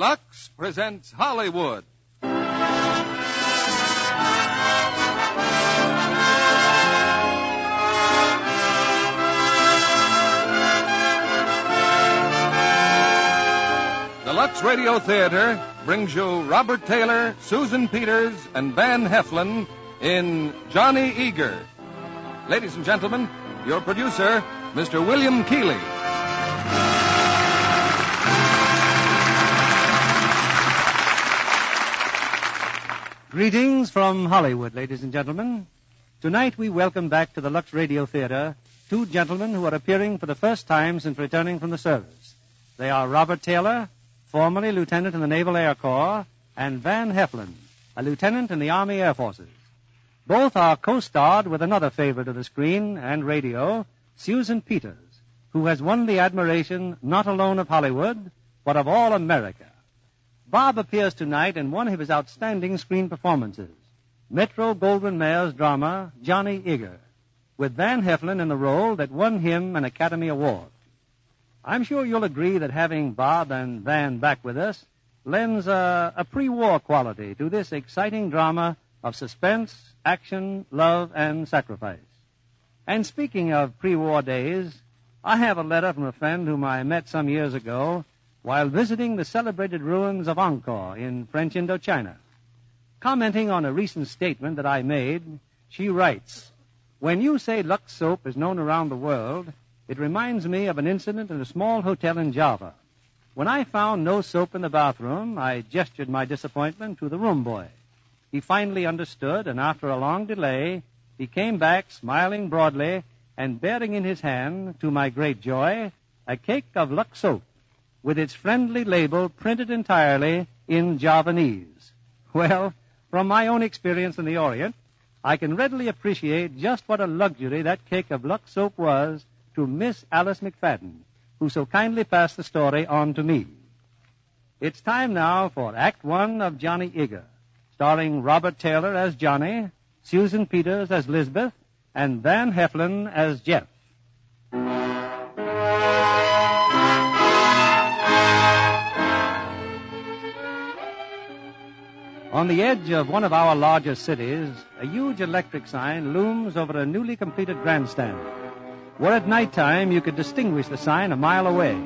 Lux presents Hollywood. The Lux Radio Theater brings you Robert Taylor, Susan Peters, and Van Heflin in Johnny Eager. Ladies and gentlemen, your producer, Mr. William Keighley. Greetings from Hollywood, ladies and gentlemen. Tonight we welcome back to the Lux Radio Theater two gentlemen who are appearing for the first time since returning from the service. They are Robert Taylor, formerly lieutenant in the Naval Air Corps, and Van Heflin, a lieutenant in the Army Air Forces. Both are co-starred with another favorite of the screen and radio, Susan Peters, who has won the admiration not alone of Hollywood, but of all America. Bob appears tonight in one of his outstanding screen performances, Metro-Goldwyn-Mayer's drama, Johnny Eager, with Van Heflin in the role that won him an Academy Award. I'm sure you'll agree that having Bob and Van back with us lends a pre-war quality to this exciting drama of suspense, action, love, and sacrifice. And speaking of pre-war days, I have a letter from a friend whom I met some years ago while visiting the celebrated ruins of Angkor in French Indochina. Commenting on a recent statement that I made, she writes, "When you say Lux soap is known around the world, it reminds me of an incident in a small hotel in Java. When I found no soap in the bathroom, I gestured my disappointment to the room boy. He finally understood, and after a long delay, he came back smiling broadly and bearing in his hand, to my great joy, a cake of Lux soap, with its friendly label printed entirely in Javanese. Well, from my own experience in the Orient, I can readily appreciate just what a luxury that cake of Lux soap was to Miss Alice McFadden, who so kindly passed the story on to me. It's time now for Act One of Johnny Eager, starring Robert Taylor as Johnny, Susan Peters as Lisbeth, and Van Heflin as Jeff. On the edge of one of our largest cities, a huge electric sign looms over a newly completed grandstand, where at nighttime you could distinguish the sign a mile away.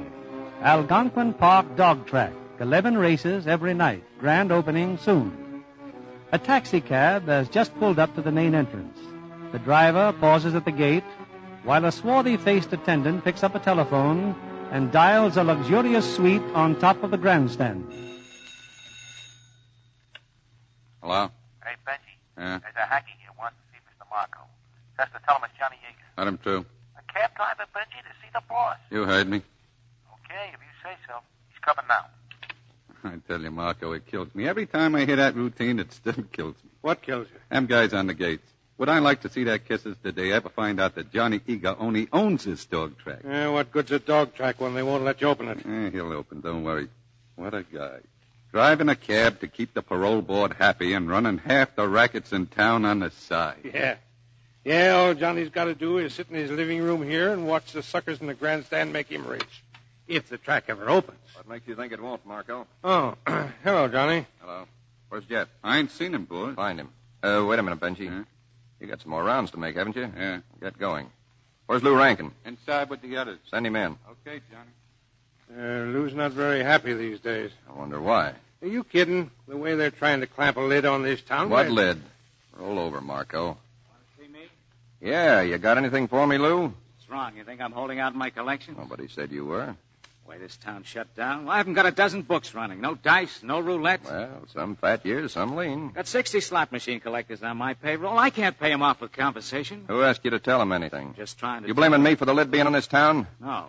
Algonquin Park Dog Track, 11 races every night, grand opening soon. A taxi cab has just pulled up to the main entrance. The driver pauses at the gate, while a swarthy-faced attendant picks up a telephone and dials a luxurious suite on top of the grandstand. Hello? Hey, Benji. Yeah? There's a hacky here. Wants to see Mr. Marco. Has to tell him it's Johnny Eager. Let him to. A cab driver, Benji, to see the boss. You heard me. Okay, if you say so. He's coming now. I tell you, Marco, it kills me. Every time I hear that routine, it still kills me. What kills you? Them guys on the gates. Would I like to see their kisses did they ever find out that Johnny Eager only owns this dog track? What good's a dog track when they won't let you open it? He'll open, don't worry. What a guy. Driving a cab to keep the parole board happy and running half the rackets in town on the side. Yeah, all Johnny's got to do is sit in his living room here and watch the suckers in the grandstand make him rich. If the track ever opens. What makes you think it won't, Marco? Oh, hello, Johnny. Hello. Where's Jeff? I ain't seen him, boy. Find him. Wait a minute, Benji. Huh? You got some more rounds to make, haven't you? Yeah. Get going. Where's Lou Rankin? Inside with the others. Send him in. Okay, Johnny. Lou's not very happy these days. I wonder why. Are you kidding? The way they're trying to clamp a lid on this town. What lid? Roll over, Marco. Want to see me? Yeah, you got anything for me, Lou? What's wrong? You think I'm holding out my collection? Nobody said you were. Why, this town's shut down. Well, I haven't got a dozen books running. No dice, no roulette. Well, some fat years, some lean. Got 60 slot machine collectors on my payroll. I can't pay them off with conversation. Who asked you to tell him anything? Just trying to... You blaming me for the lid being on this town? No.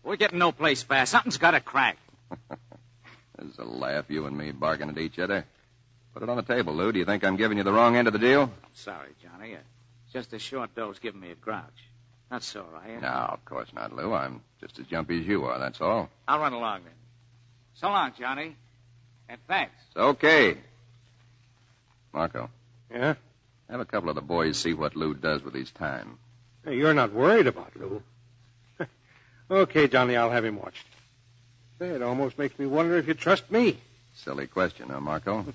We're getting no place fast. Something's got to crack. There's a laugh, you and me bargaining at each other. Put it on the table, Lou. Do you think I'm giving you the wrong end of the deal? I'm sorry, Johnny. Just a short dose giving me a grouch. Not sore, are you? No, of course not, Lou. I'm just as jumpy as you are, that's all. I'll run along then. So long, Johnny. And thanks. It's okay. Marco. Yeah? Have a couple of the boys see what Lou does with his time. Hey, you're not worried about Lou. Okay, Johnny, I'll have him watched. Say, it almost makes me wonder if you trust me. Silly question, huh, Marco?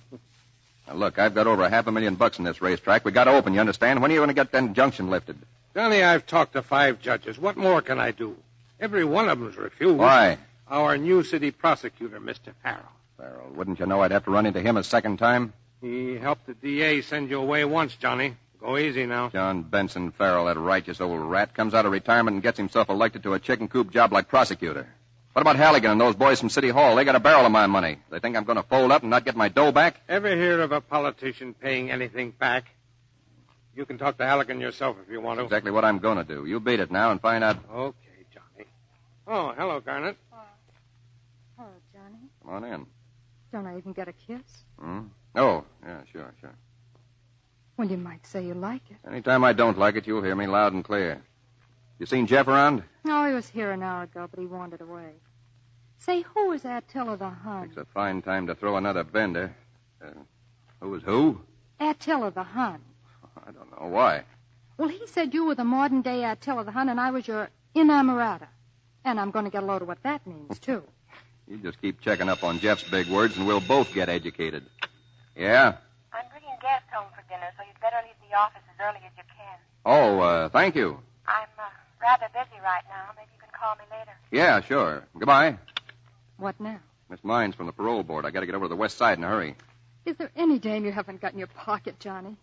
Now, look, I've got over $500,000 in this racetrack. We got to open, you understand? When are you going to get that injunction lifted? Johnny, I've talked to 5 judges. What more can I do? Every one of them's refused. Why? Our new city prosecutor, Mr. Farrell. Farrell, wouldn't you know I'd have to run into him a second time? He helped the DA send you away once, Johnny. Go easy now. John Benson Farrell, that righteous old rat, comes out of retirement and gets himself elected to a chicken coop job like prosecutor. What about Halligan and those boys from City Hall? They got a barrel of my money. They think I'm going to fold up and not get my dough back? Ever hear of a politician paying anything back? You can talk to Halligan yourself if you want to. Exactly what I'm going to do. You beat it now and find out. Okay, Johnny. Oh, hello, Garnet. Hello, Johnny. Come on in. Don't I even get a kiss? Oh, yeah, sure. Well, you might say you like it. Anytime I don't like it, you'll hear me loud and clear. You seen Jeff around? No, he was here an hour ago, but he wandered away. Say, who was Attila the Hun? It's a fine time to throw another bender. Who was who? Attila the Hun. I don't know. Why? Well, he said you were the modern-day Attila the Hun, and I was your inamorata. And I'm going to get a load of what that means, too. You just keep checking up on Jeff's big words, and we'll both get educated. Yeah? I'm bringing guests home for dinner, so you'd better leave the office as early as you can. Oh, thank you. I'm rather busy right now. Maybe you can call me later. Yeah, sure. Goodbye. What now? Miss Mines from the parole board. I got to get over to the west side in a hurry. Is there any dame you haven't got in your pocket, Johnny?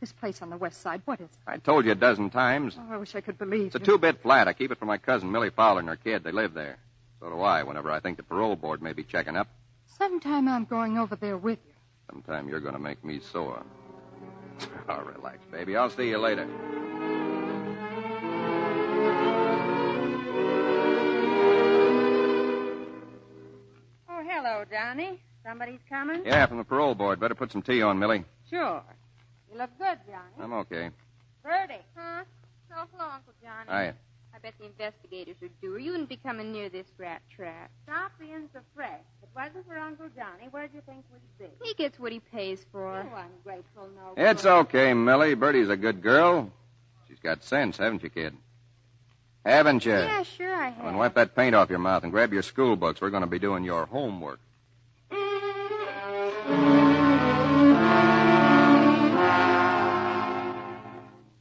This place on the west side, what is it? I told you a dozen times. Oh, I wish I could believe It's a you. 2-bit flat. I keep it for my cousin, Millie Fowler, and her kid. They live there. So do I, whenever I think the parole board may be checking up. Sometime I'm going over there with you. Sometime you're going to make me sore. Oh, relax, baby. I'll see you later. Oh, hello, Johnny. Somebody's coming? Yeah, from the parole board. Better put some tea on, Millie. Sure. You look good, Johnny. I'm okay. Bertie. Huh? Oh, hello, Uncle Johnny. Hiya. I bet the investigators would do, or you wouldn't be coming near this rat trap. Stop being so fresh. If it wasn't for Uncle Johnny, where'd you think we'd be? He gets what he pays for. You ungrateful no good. It's okay, Millie. Bertie's a good girl. She's got sense, haven't you, kid? Haven't you? Yeah, sure I have. And wipe that paint off your mouth and grab your school books. We're going to be doing your homework.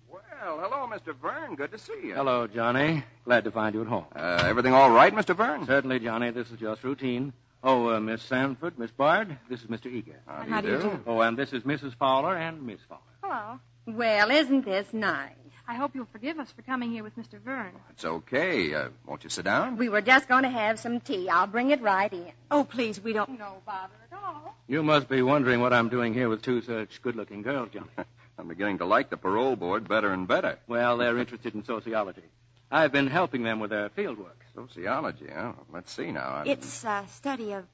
Well, hello, Mr. Vern. Good to see you. Hello, Johnny. Glad to find you at home. Everything all right, Mr. Vern? Certainly, Johnny. This is just routine. Oh, Miss Sanford, Miss Bard, this is Mr. Eager. How do you do? Oh, and this is Mrs. Fowler and Miss Fowler. Hello. Well, isn't this nice? I hope you'll forgive us for coming here with Mr. Vern. It's okay. Won't you sit down? We were just going to have some tea. I'll bring it right in. Oh, please, we don't... No bother at all. You must be wondering what I'm doing here with 2 such good-looking girls, Johnny. I'm beginning to like the parole board better and better. Well, they're interested in sociology. I've been helping them with their field work. Sociology, huh? Let's see now. It's a study of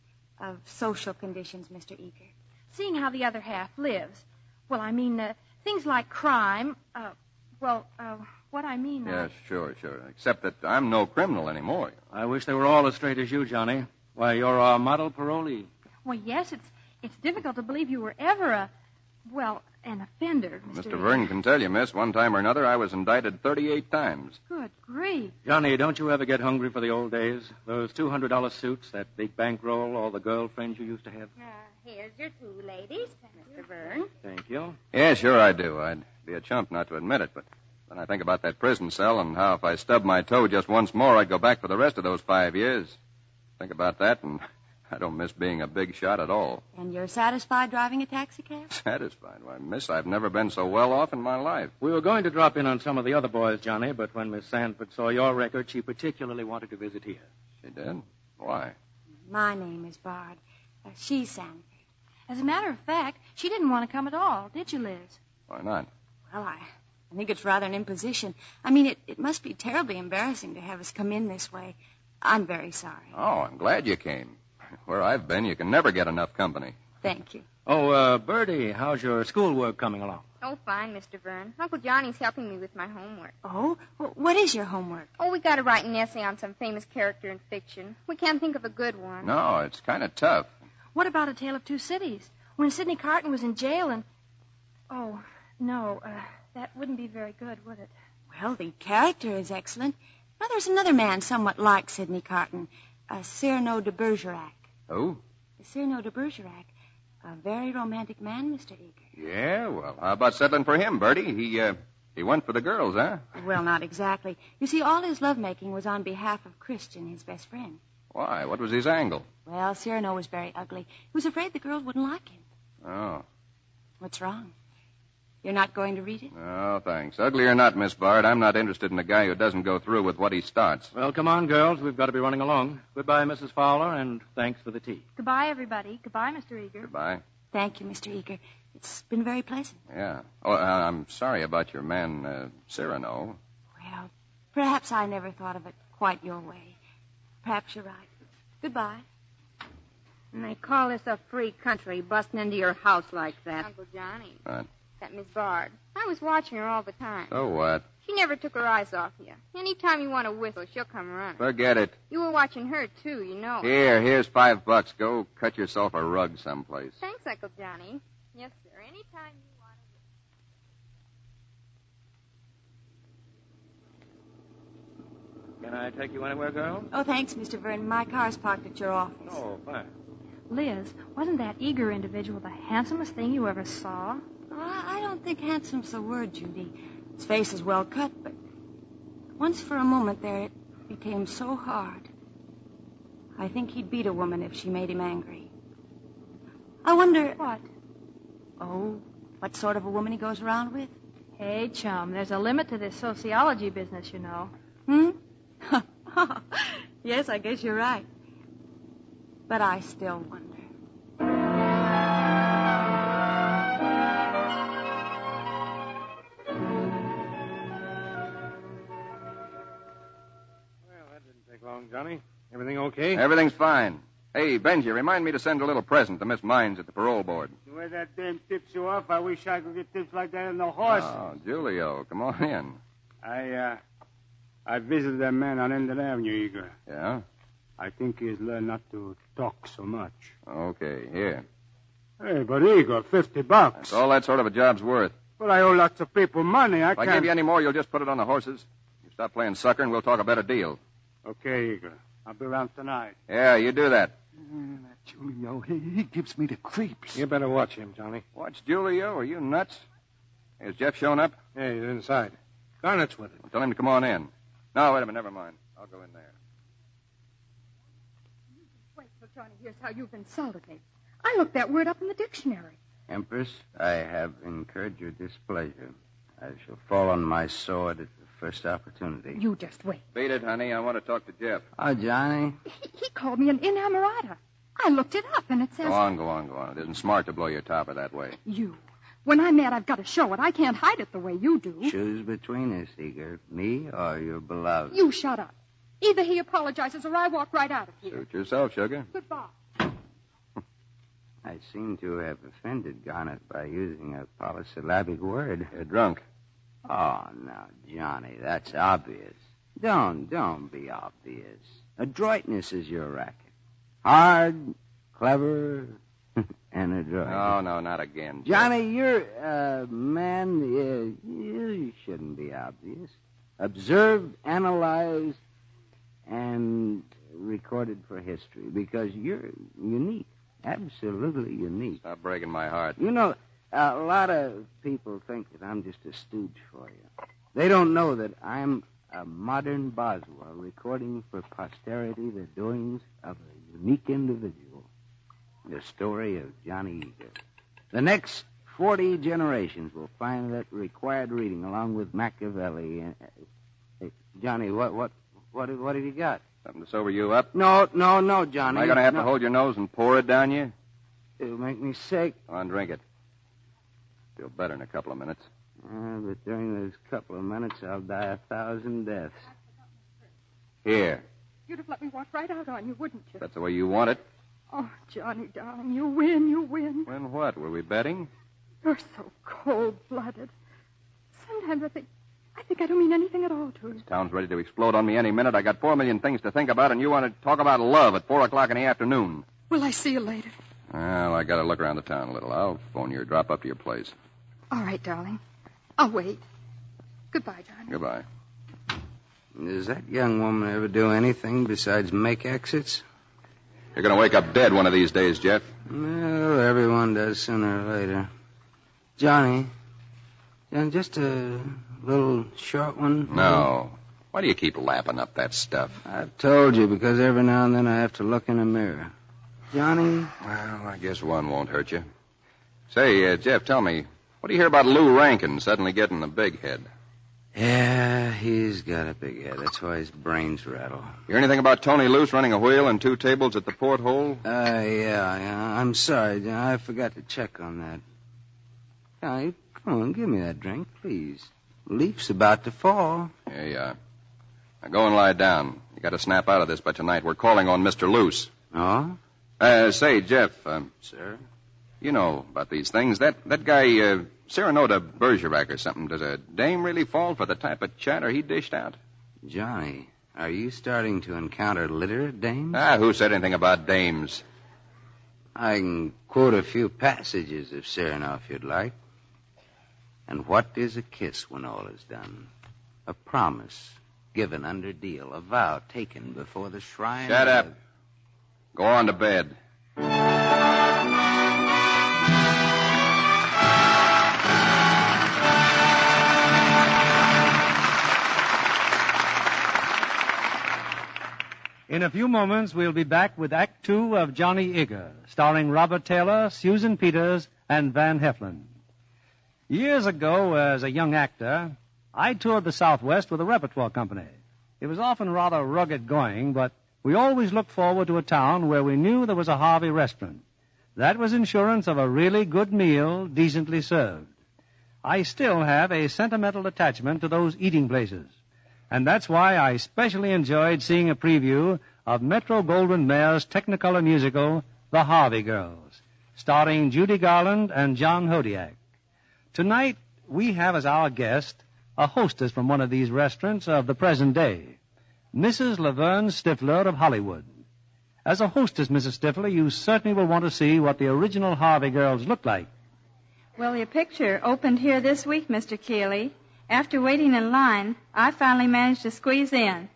social conditions, Mr. Eager. Seeing how the other half lives. Well, I mean, things like crime. What I mean... Yeah, sure. Except that I'm no criminal anymore. I wish they were all as straight as you, Johnny. Why, you're our model parolee. Well, yes, it's difficult to believe you were ever an offender, Mr. Vern can tell you, miss, one time or another I was indicted 38 times. Good grief. Johnny, don't you ever get hungry for the old days? Those $200 suits, that big bankroll, all the girlfriends you used to have? Here's your 2 ladies, Mr. Vern. Thank you. Yeah, sure I do. I'd be a chump not to admit it, but then I think about that prison cell and how if I stubbed my toe just once more, I'd go back for the rest of those 5 years. Think about that, and I don't miss being a big shot at all. And you're satisfied driving a taxicab? Satisfied? Why, miss, I've never been so well off in my life. We were going to drop in on some of the other boys, Johnny, but when Miss Sanford saw your record, she particularly wanted to visit here. She did? Why? My name is Bard. She's Sanford. As a matter of fact, she didn't want to come at all, did you, Liz? Why not? Well, I think it's rather an imposition. I mean, it must be terribly embarrassing to have us come in this way. I'm very sorry. Oh, I'm glad you came. Where I've been, you can never get enough company. Thank you. Oh, Bertie, how's your schoolwork coming along? Oh, fine, Mr. Vern. Uncle Johnny's helping me with my homework. Oh? What is your homework? Oh, we got to write an essay on some famous character in fiction. We can't think of a good one. No, it's kind of tough. What about A Tale of Two Cities? When Sidney Carton was in jail and... Oh, no, that wouldn't be very good, would it? Well, the character is excellent. Now, there's another man somewhat like Sidney Carton. Cyrano de Bergerac. Who? Cyrano de Bergerac. A very romantic man, Mr. Eager. Yeah, well, how about settling for him, Bertie? He went for the girls, huh? Well, not exactly. You see, all his lovemaking was on behalf of Christian, his best friend. Why? What was his angle? Well, Cyrano was very ugly. He was afraid the girls wouldn't like him. Oh. What's wrong? You're not going to read it? No, thanks. Ugly or not, Miss Bard, I'm not interested in a guy who doesn't go through with what he starts. Well, come on, girls. We've got to be running along. Goodbye, Mrs. Fowler, and thanks for the tea. Goodbye, everybody. Goodbye, Mr. Eager. Goodbye. Thank you, Mr. Eager. It's been very pleasant. Yeah. Oh, I'm sorry about your man, Cyrano. Well, perhaps I never thought of it quite your way. Perhaps you're right. Goodbye. And they call this a free country, busting into your house like that. Uncle Johnny. What? That Miss Bard. I was watching her all the time. So what? She never took her eyes off you. Anytime you want to whistle, she'll come running. Forget it. You were watching her, too, you know. Here's $5. Go cut yourself a rug someplace. Thanks, Uncle Johnny. Yes, sir. Anytime you want to. Can I take you anywhere, girls? Oh, thanks, Mr. Vernon. My car's parked at your office. Oh, fine. Liz, wasn't that eager individual the handsomest thing you ever saw? Oh, I don't think handsome's the word, Judy. His face is well cut, but once for a moment there it became so hard. I think he'd beat a woman if she made him angry. I wonder... What? Oh, what sort of a woman he goes around with? Hey, chum, there's a limit to this sociology business, you know. Yes, I guess you're right. But I still wonder. Well, that didn't take long, Johnny. Everything okay? Everything's fine. Hey, Benji, remind me to send a little present to Miss Mines at the parole board. The way that dame tips you off, I wish I could get tips like that in the horse. Oh, Julio, come on in. I visited that man on Indian Avenue, Eager. Yeah? I think he's learned not to talk so much. Okay, here. Hey, but Eager, $50. That's all that sort of a job's worth. But I owe lots of people money. If I give you any more, you'll just put it on the horses. You stop playing sucker, and we'll talk a better deal. Okay, Eager. I'll be around tonight. Yeah, you do that. That Julio, he gives me the creeps. You better watch him, Johnny. Watch Julio? Are you nuts? Has Jeff shown up? Yeah, he's inside. Garnett's with him. Well, tell him to come on in. No, wait a minute. Never mind. I'll go in there. Wait till Johnny hears how you've insulted me. I looked that word up in the dictionary. Empress, I have incurred your displeasure. I shall fall on my sword at the first opportunity. You just wait. Beat it, honey. I want to talk to Jeff. Oh, Johnny. He called me an inamorata. I looked it up, and it says... Go on. It isn't smart to blow your topper that way. You. When I'm mad, I've got to show it. I can't hide it the way you do. Choose between us, Eager. Me or your beloved. You shut up. Either he apologizes or I walk right out of here. Suit yourself, sugar. Goodbye. I seem to have offended Garnett by using a polysyllabic word. You're drunk. Oh, now, Johnny, that's obvious. Don't be obvious. Adroitness is your racket. Hard, clever, and adroit. No, not again. Johnny, you're man, you shouldn't be obvious. Observed, analyzed, and recorded for history because you're unique. Absolutely unique. Stop breaking my heart. You know, a lot of people think that I'm just a stooge for you. They don't know that I'm a modern Boswell recording for posterity the doings of a unique individual. The story of Johnny Eager. The next 40 generations will find that required reading along with Machiavelli. Hey, Johnny, what have you got? Something to sober you up? No, Johnny. Am I going to have to hold your nose and pour it down you? It'll make me sick. Go on, drink it. Feel better in a couple of minutes. But during those couple of minutes, I'll die 1,000 deaths. Here. You'd have let me walk right out on you, wouldn't you? That's the way you want it. Oh, Johnny, darling, you win. Win what? Were we betting? You're so cold-blooded. Sometimes I think I don't mean anything at all to you. This town's ready to explode on me any minute. I got 4 million things to think about, and you want to talk about love at 4 o'clock in the afternoon. Will I see you later? Well, I got to look around the town a little. I'll phone you or drop up to your place. All right, darling. I'll wait. Goodbye, Johnny. Goodbye. Does that young woman ever do anything besides make exits? You're going to wake up dead one of these days, Jeff. Well, everyone does sooner or later. Johnny, just a little short one? No. Why do you keep lapping up that stuff? I've told you, because every now and then I have to look in a mirror. Johnny? Well, I guess one won't hurt you. Say, Jeff, tell me, what do you hear about Lou Rankin suddenly getting a big head? Yeah, he's got a big head. That's why his brains rattle. You hear anything about Tony Luce running a wheel and 2 tables at the porthole? Yeah. I'm sorry. I forgot to check on that. Johnny, come on, give me that drink, please. Leaf's about to fall. Yeah. Now go and lie down. You got to snap out of this by tonight. We're calling on Mr. Luce. Oh? Say, Jeff. Sir? You know about these things. That guy, Serenota Bergerac or something, does a dame really fall for the type of chatter he dished out? Johnny, are you starting to encounter literate dames? Who said anything about dames? I can quote a few passages of Cyrano if you'd like. And what is a kiss when all is done? A promise given under deal, a vow taken before the shrine. Shut up. Go on to bed. In a few moments, we'll be back with Act Two of Johnny Eager, starring Robert Taylor, Susan Peters, and Van Heflin. Years ago, as a young actor, I toured the Southwest with a repertoire company. It was often rather rugged going, but we always looked forward to a town where we knew there was a Harvey restaurant. That was insurance of a really good meal, decently served. I still have a sentimental attachment to those eating places. And that's why I especially enjoyed seeing a preview of Metro-Goldwyn-Mayer's Technicolor musical, The Harvey Girls, starring Judy Garland and John Hodiak. Tonight, we have as our guest a hostess from one of these restaurants of the present day, Mrs. Laverne Stifler of Hollywood. As a hostess, Mrs. Stifler, you certainly will want to see what the original Harvey Girls looked like. Well, your picture opened here this week, Mr. Keeley. After waiting in line, I finally managed to squeeze in.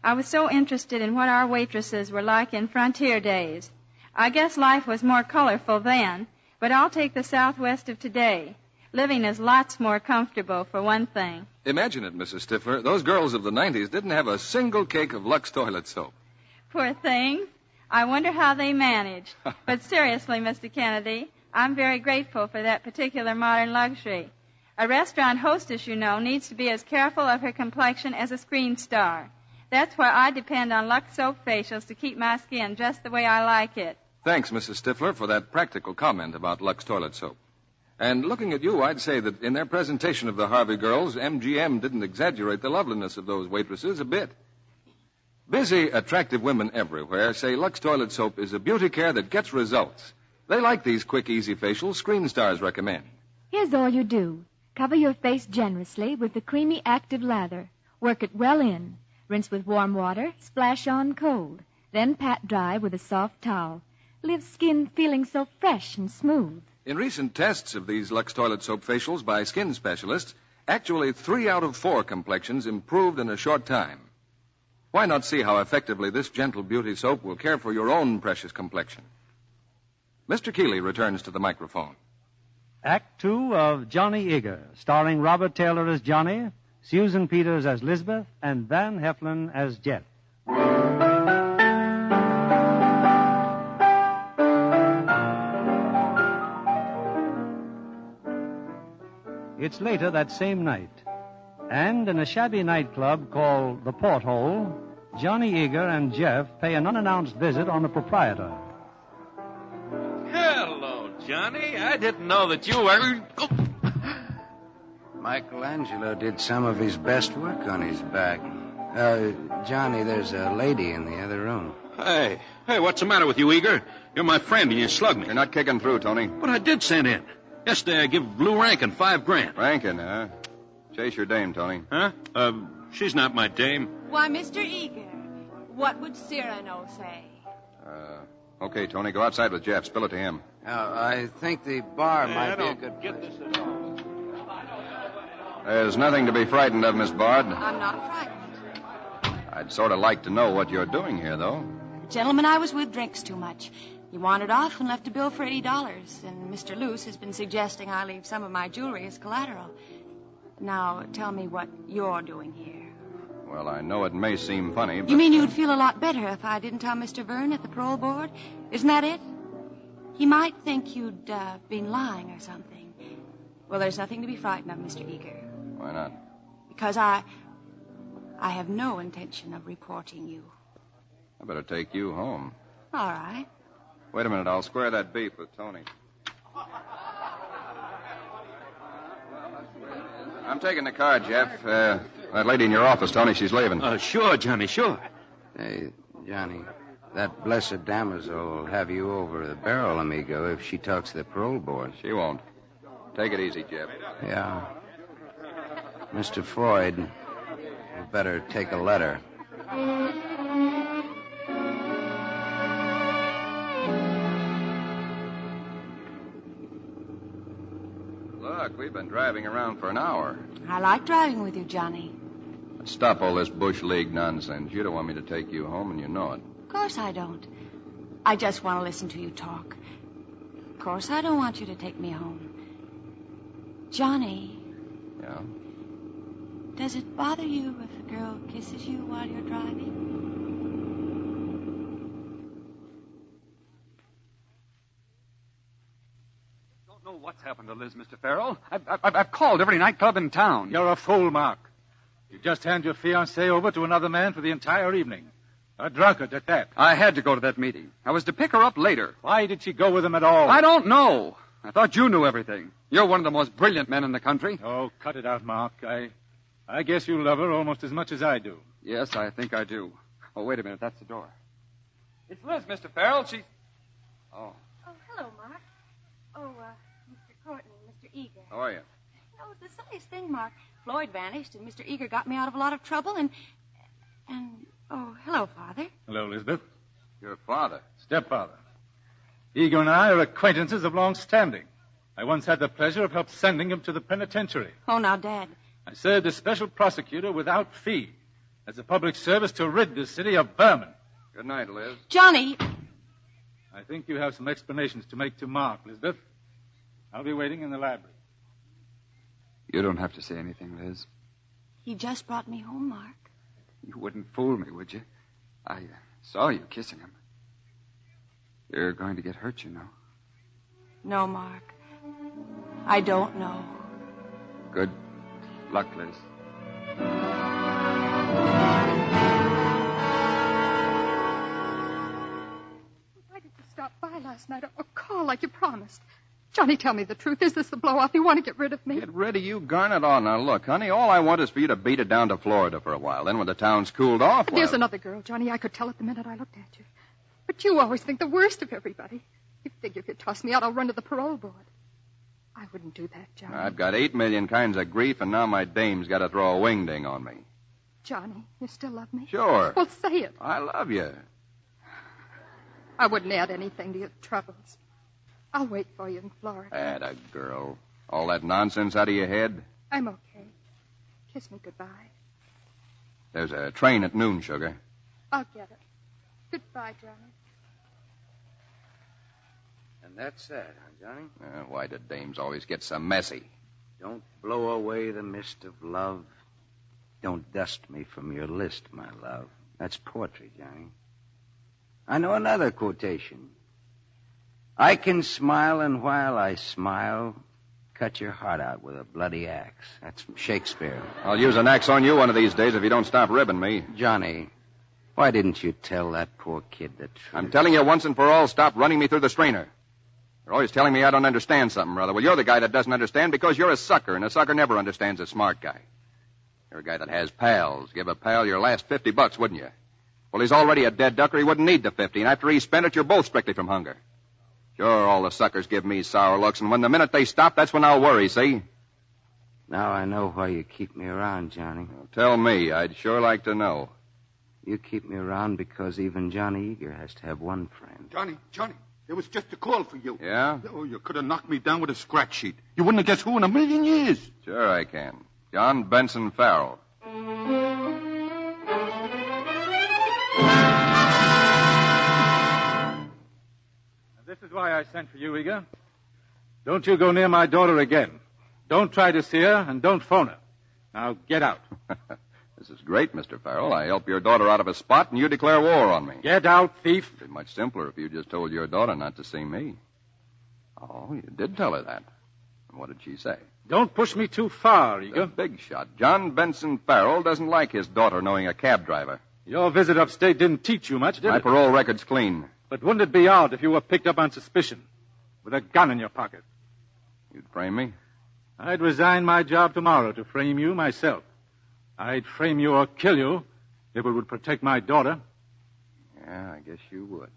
I was so interested in what our waitresses were like in frontier days. I guess life was more colorful then, but I'll take the Southwest of today. Living is lots more comfortable, for one thing. Imagine it, Mrs. Stifler. Those girls of the 90s didn't have a single cake of Lux toilet soap. Poor things. I wonder how they managed. But seriously, Mr. Kennedy, I'm very grateful for that particular modern luxury. A restaurant hostess, you know, needs to be as careful of her complexion as a screen star. That's why I depend on Lux soap facials to keep my skin just the way I like it. Thanks, Mrs. Stifler, for that practical comment about Lux toilet soap. And looking at you, I'd say that in their presentation of the Harvey Girls, MGM didn't exaggerate the loveliness of those waitresses a bit. Busy, attractive women everywhere say Lux toilet soap is a beauty care that gets results. They like these quick, easy facials screen stars recommend. Here's all you do. Cover your face generously with the creamy active lather. Work it well in. Rinse with warm water, splash on cold. Then pat dry with a soft towel. Leave skin feeling so fresh and smooth. In recent tests of these Lux toilet soap facials by skin specialists, actually 3 out of 4 complexions improved in a short time. Why not see how effectively this gentle beauty soap will care for your own precious complexion? Mr. Keeley returns to the microphone. Act Two of Johnny Eager, starring Robert Taylor as Johnny, Susan Peters as Lisbeth, and Van Heflin as Jeff. It's later that same night, and in a shabby nightclub called the Porthole, Johnny Eager and Jeff pay an unannounced visit on the proprietor. Hello, Johnny. I didn't know that you were... Oh. Michelangelo did some of his best work on his back. Johnny, there's a lady in the other room. Hey, what's the matter with you, Eager? You're my friend and you slugged me. You're not kicking through, Tony. But I did send in. Yesterday I give Lou Rankin $5,000. Rankin, huh? Chase your dame, Tony. Huh? She's not my dame. Why, Mr. Eager, what would Cyrano say? Okay, Tony, go outside with Jeff. Spill it to him. I think the bar might be a good place. Get this at all. There's nothing to be frightened of, Miss Bard. I'm not frightened. I'd sort of like to know what you're doing here, though. The gentleman I was with drinks too much. He wandered off and left a bill for $80, and Mr. Luce has been suggesting I leave some of my jewelry as collateral. Now, tell me what you're doing here. Well, I know it may seem funny, but... You mean you'd feel a lot better if I didn't tell Mr. Verne at the parole board? Isn't that it? He might think you'd been lying or something. Well, there's nothing to be frightened of, Mr. Eager. Why not? Because I have no intention of reporting you. I better take you home. All right. Wait a minute. I'll square that beef with Tony. I'm taking the car, Jeff. That lady in your office, Tony, she's leaving. Sure, Johnny, sure. Hey, Johnny, that blessed damozel will have you over the barrel, amigo, if she talks to the parole board. She won't. Take it easy, Jeff. Yeah. Mr. Floyd, you better take a letter. Look, we've been driving around for an hour. I like driving with you, Johnny. Stop all this Bush League nonsense. You don't want me to take you home, and you know it. Of course I don't. I just want to listen to you talk. Of course I don't want you to take me home. Johnny. Yeah? Does it bother you if a girl kisses you while you're driving? Don't know what's happened to Liz, Mr. Farrell. I've called every nightclub in town. You're a fool, Mark. You just hand your fiancée over to another man for the entire evening. A drunkard at that. I had to go to that meeting. I was to pick her up later. Why did she go with him at all? I don't know. I thought you knew everything. You're one of the most brilliant men in the country. Oh, cut it out, Mark. I guess you love her almost as much as I do. Yes, I think I do. Oh, wait a minute. That's the door. It's Liz, Mr. Farrell. She's... Oh, hello, Mark. Mr. Courtney, Mr. Eager. How are you? No, it's the silliest thing, Mark. Floyd vanished, and Mr. Eager got me out of a lot of trouble, and... Oh, hello, Father. Hello, Elizabeth. Your father? Stepfather. Eager and I are acquaintances of long standing. I once had the pleasure of help sending him to the penitentiary. Oh, now, Dad. I served as special prosecutor without fee as a public service to rid the city of vermin. Good night, Liz. Johnny! I think you have some explanations to make to Mark, Elizabeth. I'll be waiting in the library. You don't have to say anything, Liz. He just brought me home, Mark. You wouldn't fool me, would you? I saw you kissing him. You're going to get hurt, you know. No, Mark. I don't know. Good luck, Liz. Why did you stop by last night or call like you promised? Johnny, tell me the truth. Is this the blow-off? You want to get rid of me? Get rid of you, Garnet? Oh, now, look, honey, all I want is for you to beat it down to Florida for a while. Then when the town's cooled off, But there's another girl, Johnny. I could tell it the minute I looked at you. But you always think the worst of everybody. You figure if you toss me out, I'll run to the parole board. I wouldn't do that, Johnny. I've got 8 million kinds of grief, and now my dame's got to throw a wingding on me. Johnny, you still love me? Sure. Well, say it. I love you. I wouldn't add anything to your troubles. I'll wait for you in Florida. Atta girl. All that nonsense out of your head? I'm okay. Kiss me goodbye. There's a train at noon, sugar. I'll get it. Goodbye, Johnny. And that's that, huh, Johnny? Why do dames always get so messy? Don't blow away the mist of love. Don't dust me from your list, my love. That's poetry, Johnny. I know another quotation. I can smile, and while I smile, cut your heart out with a bloody axe. That's from Shakespeare. I'll use an axe on you one of these days if you don't stop ribbing me. Johnny, why didn't you tell that poor kid the truth? I'm telling you once and for all, stop running me through the strainer. You're always telling me I don't understand something, brother. Well, you're the guy that doesn't understand because you're a sucker, and a sucker never understands a smart guy. You're a guy that has pals. Give a pal your last $50, wouldn't you? Well, he's already a dead ducker. He wouldn't need the 50, and after he spent it, you're both strictly from hunger. Sure, all the suckers give me sour looks, and when the minute they stop, that's when I'll worry, see? Now I know why you keep me around, Johnny. Well, tell me. I'd sure like to know. You keep me around because even Johnny Eager has to have one friend. Johnny, there was just a call for you. Yeah? Oh, you could have knocked me down with a scratch sheet. You wouldn't have guessed who in a million years. Sure I can. John Benson Farrell. why I sent for you, Eager. Don't you go near my daughter again. Don't try to see her, and don't phone her. Now, get out. This is great, Mr. Farrell. I help your daughter out of a spot, and you declare war on me. Get out, thief. It'd be much simpler if you just told your daughter not to see me. Oh, you did tell her that. And what did she say? Don't push me too far, Eager. The big shot. John Benson Farrell doesn't like his daughter knowing a cab driver. Your visit upstate didn't teach you much, did My it? parole record's clean. But wouldn't it be odd if you were picked up on suspicion with a gun in your pocket? You'd frame me? I'd resign my job tomorrow to frame you myself. I'd frame you or kill you if it would protect my daughter. Yeah, I guess you would.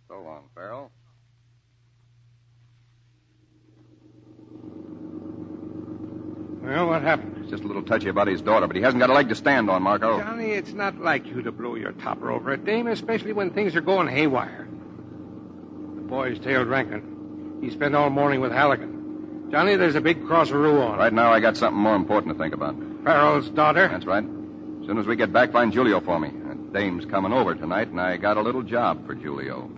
So long, Farrell. Well, what happened? He's just a little touchy about his daughter, but he hasn't got a leg to stand on, Marco. Johnny, it's not like you to blow your topper over a dame, especially when things are going haywire. The boy's tailed Rankin. He spent all morning with Halligan. Johnny, there's a big crossaroo on. Right now, I got something more important to think about. Farrell's daughter? That's right. As soon as we get back, find Julio for me. That dame's coming over tonight, and I got a little job for Julio.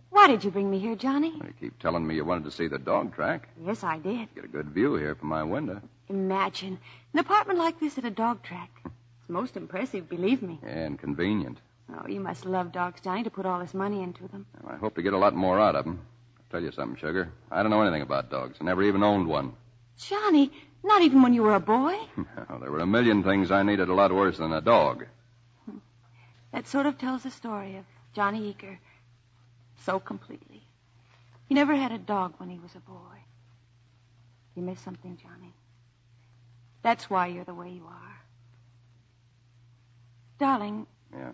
Why did you bring me here, Johnny? You keep telling me you wanted to see the dog track. Yes, I did. Get a good view here from my window. Imagine an apartment like this at a dog track. It's most impressive, believe me. And convenient. Oh, you must love dogs, Johnny, to put all this money into them. Well, I hope to get a lot more out of them. I'll tell you something, Sugar. I don't know anything about dogs. I never even owned one. Johnny, not even when you were a boy? No, there were a million things I needed a lot worse than a dog. That sort of tells the story of Johnny Eager so completely. He never had a dog when he was a boy. You missed something, Johnny. That's why you're the way you are. Darling. Yeah?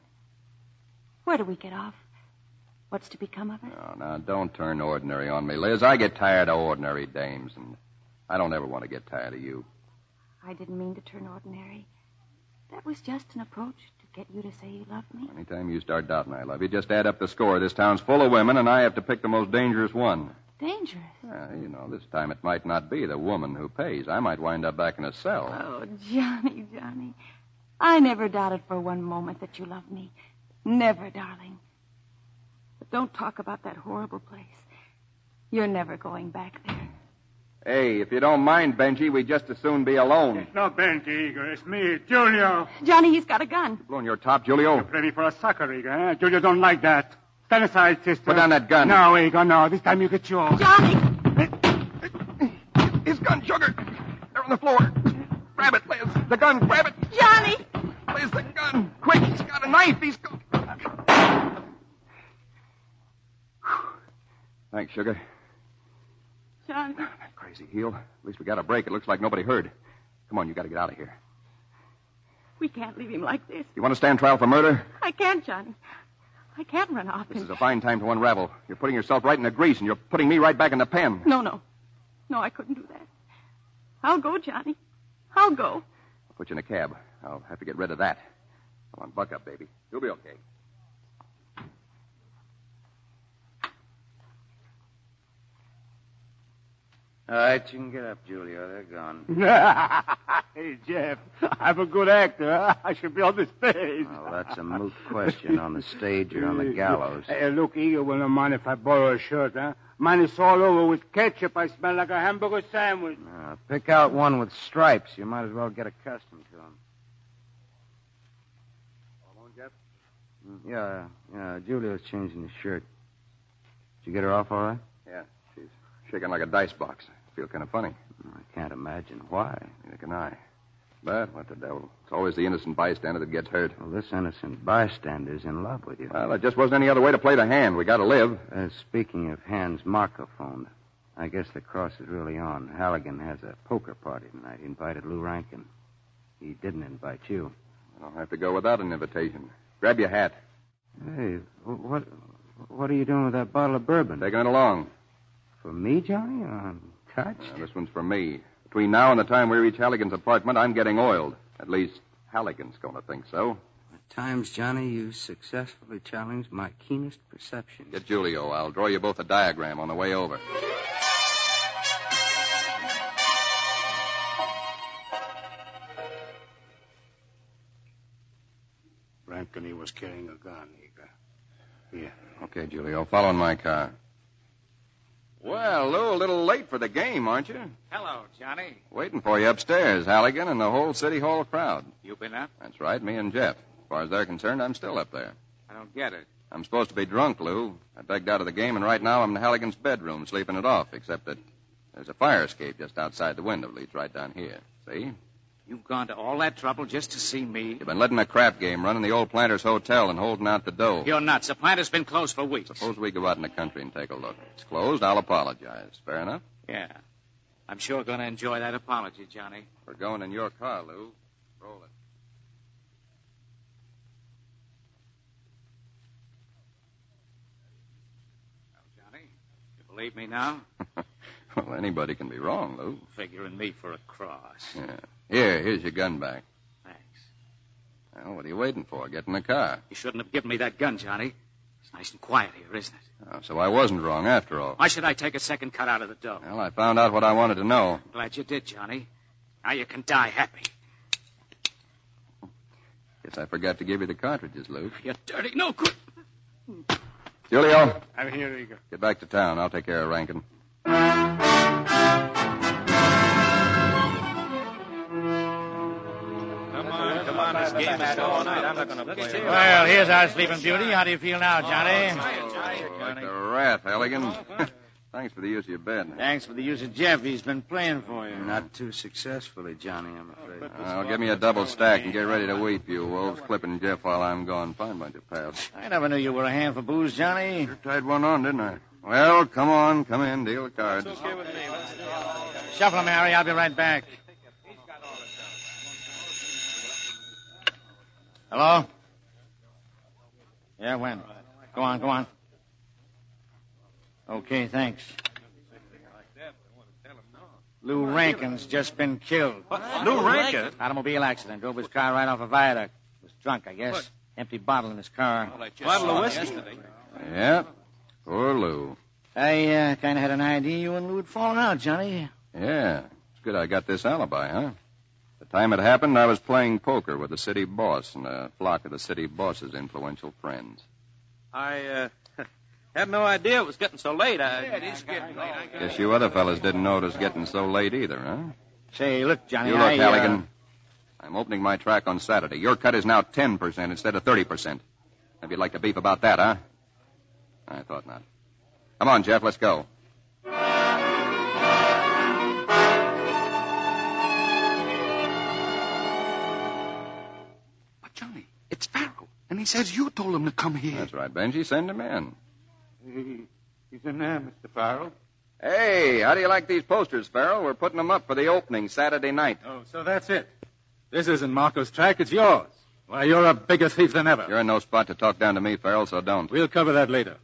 Where do we get off? What's to become of it? No, now, don't turn ordinary on me, Liz. I get tired of ordinary dames, and I don't ever want to get tired of you. I didn't mean to turn ordinary. That was just an approach to get you to say you love me. Anytime you start doubting I love you, just add up the score. This town's full of women, and I have to pick the most dangerous one. Dangerous? You know, this time it might not be the woman who pays. I might wind up back in a cell. Oh, Johnny, Johnny. I never doubted for one moment that you loved me. Never, darling. But don't talk about that horrible place. You're never going back there. Hey, if you don't mind, Benji, we'd just as soon be alone. It's not Benji, Eager. It's me, Julio. Johnny, he's got a gun. You blowing your top, Julio? You're ready for a sucker, Eager, eh? Julio don't like that. Stand aside, sister. Put down that gun. No, Eager, no. This time you get yours. Johnny! His gun, Sugar. They're on the floor. Grab it, Liz. The gun, grab it. Johnny! Liz, the gun. Quick, he's got a knife. He's got... Thanks, Sugar. Johnny. That crazy heel. At least we got a break. It looks like nobody heard. Come on, you got to get out of here. We can't leave him like this. You want to stand trial for murder? I can't, Johnny. I can't run off. This is a fine time to unravel. You're putting yourself right in the grease, and you're putting me right back in the pen. No. No, I couldn't do that. I'll go, Johnny. I'll go. I'll put you in a cab. I'll have to get rid of that. Come on, buck up, baby. You'll be okay. All right, you can get up, Julio. They're gone. Hey, Jeff, I'm a good actor. Huh? I should be on the stage. Well, that's a moot question. On the stage or on the gallows. Hey, look, Eager will not mind if I borrow a shirt, huh? Mine is all over with ketchup. I smell like a hamburger sandwich. Pick out one with stripes. You might as well get accustomed to them. All on, Jeff? Yeah. Julio's changing his shirt. Did you get her off all right? Yeah, she's shaking like a dice box. I feel kind of funny. I can't imagine why. Neither can I. But what the devil? It's always the innocent bystander that gets hurt. Well, this innocent bystander's in love with you. Well, there just wasn't any other way to play the hand. We got to live. Speaking of hands, Marco phoned. I guess the cross is really on. Halligan has a poker party tonight. He invited Lou Rankin. He didn't invite you. I don't have to go without an invitation. Grab your hat. Hey, what are you doing with that bottle of bourbon? Taking it along. For me, Johnny? I'm touched. This one's for me. Between now and the time we reach Halligan's apartment, I'm getting oiled. At least Halligan's going to think so. At times, Johnny, you successfully challenge my keenest perception. Get Julio. I'll draw you both a diagram on the way over. Rankin, he was carrying a gun, Eager. Here. Okay, Julio. Follow in my car. Well, Lou, a little late for the game, aren't you? Hello, Johnny. Waiting for you upstairs, Halligan, and the whole City Hall crowd. You been up? That's right, me and Jeff. As far as they're concerned, I'm still up there. I don't get it. I'm supposed to be drunk, Lou. I begged out of the game, and right now I'm in Halligan's bedroom, sleeping it off, except that there's a fire escape just outside the window. Leads right down here. See? You've gone to all that trouble just to see me? You've been letting a crap game run in the old Planters Hotel and holding out the dough. You're nuts. The plant has been closed for weeks. Suppose we go out in the country and take a look. It's closed, I'll apologize. Fair enough? Yeah. I'm sure going to enjoy that apology, Johnny. We're going in your car, Lou. Roll it. Well, Johnny, you believe me now? Well, anybody can be wrong, Lou. Figuring me for a cross. Yeah. Here's your gun back. Thanks. Well, what are you waiting for? Get in the car. You shouldn't have given me that gun, Johnny. It's nice and quiet here, isn't it? Oh, so I wasn't wrong after all. Why should I take a second cut out of the dough? Well, I found out what I wanted to know. Glad you did, Johnny. Now you can die happy. Guess I forgot to give you the cartridges, Lou. You dirty no good. Julio. I'm here, Eager. Get back to town. I'll take care of Rankin. Come on, this game is all night. I'm not going to play. Well, here's our sleeping beauty. How do you feel now, Johnny? Like a rat, Halligan. Thanks for the use of your bed. Thanks for the use of Jeff. He's been playing for you. Not too successfully, Johnny, I'm afraid. Give me a double stack and get ready to weep, you wolves. Clipping Jeff while I'm gone. Fine bunch of pals. I never knew you were a hand for booze, Johnny. Sure tied one on, didn't I? Well, come on. Come in. Deal the cards. Shuffle 'em, Harry. I'll be right back. Hello? Yeah, when? Go on. Okay, thanks. Lou Rankin's just been killed. What? Lou Rankin? Automobile accident. Drove his car right off a viaduct. Was drunk, I guess. What? Empty bottle in his car. Bottle of whiskey? Yeah. Poor Lou. I kind of had an idea you and Lou had fallen out, Johnny. Yeah. It's good I got this alibi, huh? The time it happened, I was playing poker with the city boss and a flock of the city boss's influential friends. I had no idea it was getting so late. It is getting late. Guess you other fellas didn't know it was getting so late either, huh? Say, look, Johnny, You look, Halligan. I'm opening my track on Saturday. Your cut is now 10% instead of 30%. Maybe you'd like to beef about that, huh? I thought not. Come on, Jeff, let's go. But, Johnny, it's Farrell. And he says you told him to come here. That's right, Benji. Send him in. He's in there, Mr. Farrell. Hey, how do you like these posters, Farrell? We're putting them up for the opening Saturday night. Oh, so that's it. This isn't Marco's track, it's yours. Why, you're a bigger thief than ever. You're in no spot to talk down to me, Farrell, so don't. We'll cover that later.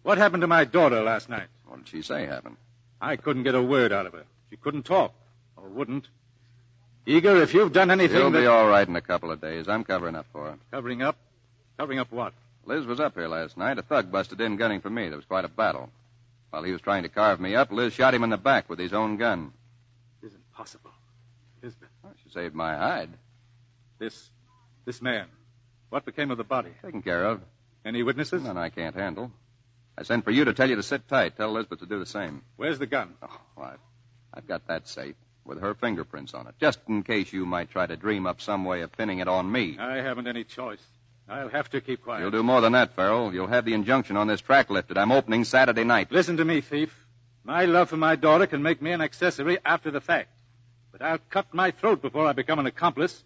What happened to my daughter last night? What did she say happened? I couldn't get a word out of her. She couldn't talk, or wouldn't. Eager, if you've done anything She'll be all right in a couple of days. I'm covering up for her. Covering up? Covering up what? Liz was up here last night. A thug busted in gunning for me. There was quite a battle. While he was trying to carve me up, Liz shot him in the back with his own gun. Isn't possible. Isn't it? Well, she saved my hide. This man. What became of the body? Taken care of. Any witnesses? None I can't handle. I sent for you to tell you to sit tight. Tell Elizabeth to do the same. Where's the gun? Oh, well, I've got that safe with her fingerprints on it, just in case you might try to dream up some way of pinning it on me. I haven't any choice. I'll have to keep quiet. You'll do more than that, Farrell. You'll have the injunction on this track lifted. I'm opening Saturday night. Listen to me, thief. My love for my daughter can make me an accessory after the fact. But I'll cut my throat before I become an accomplice.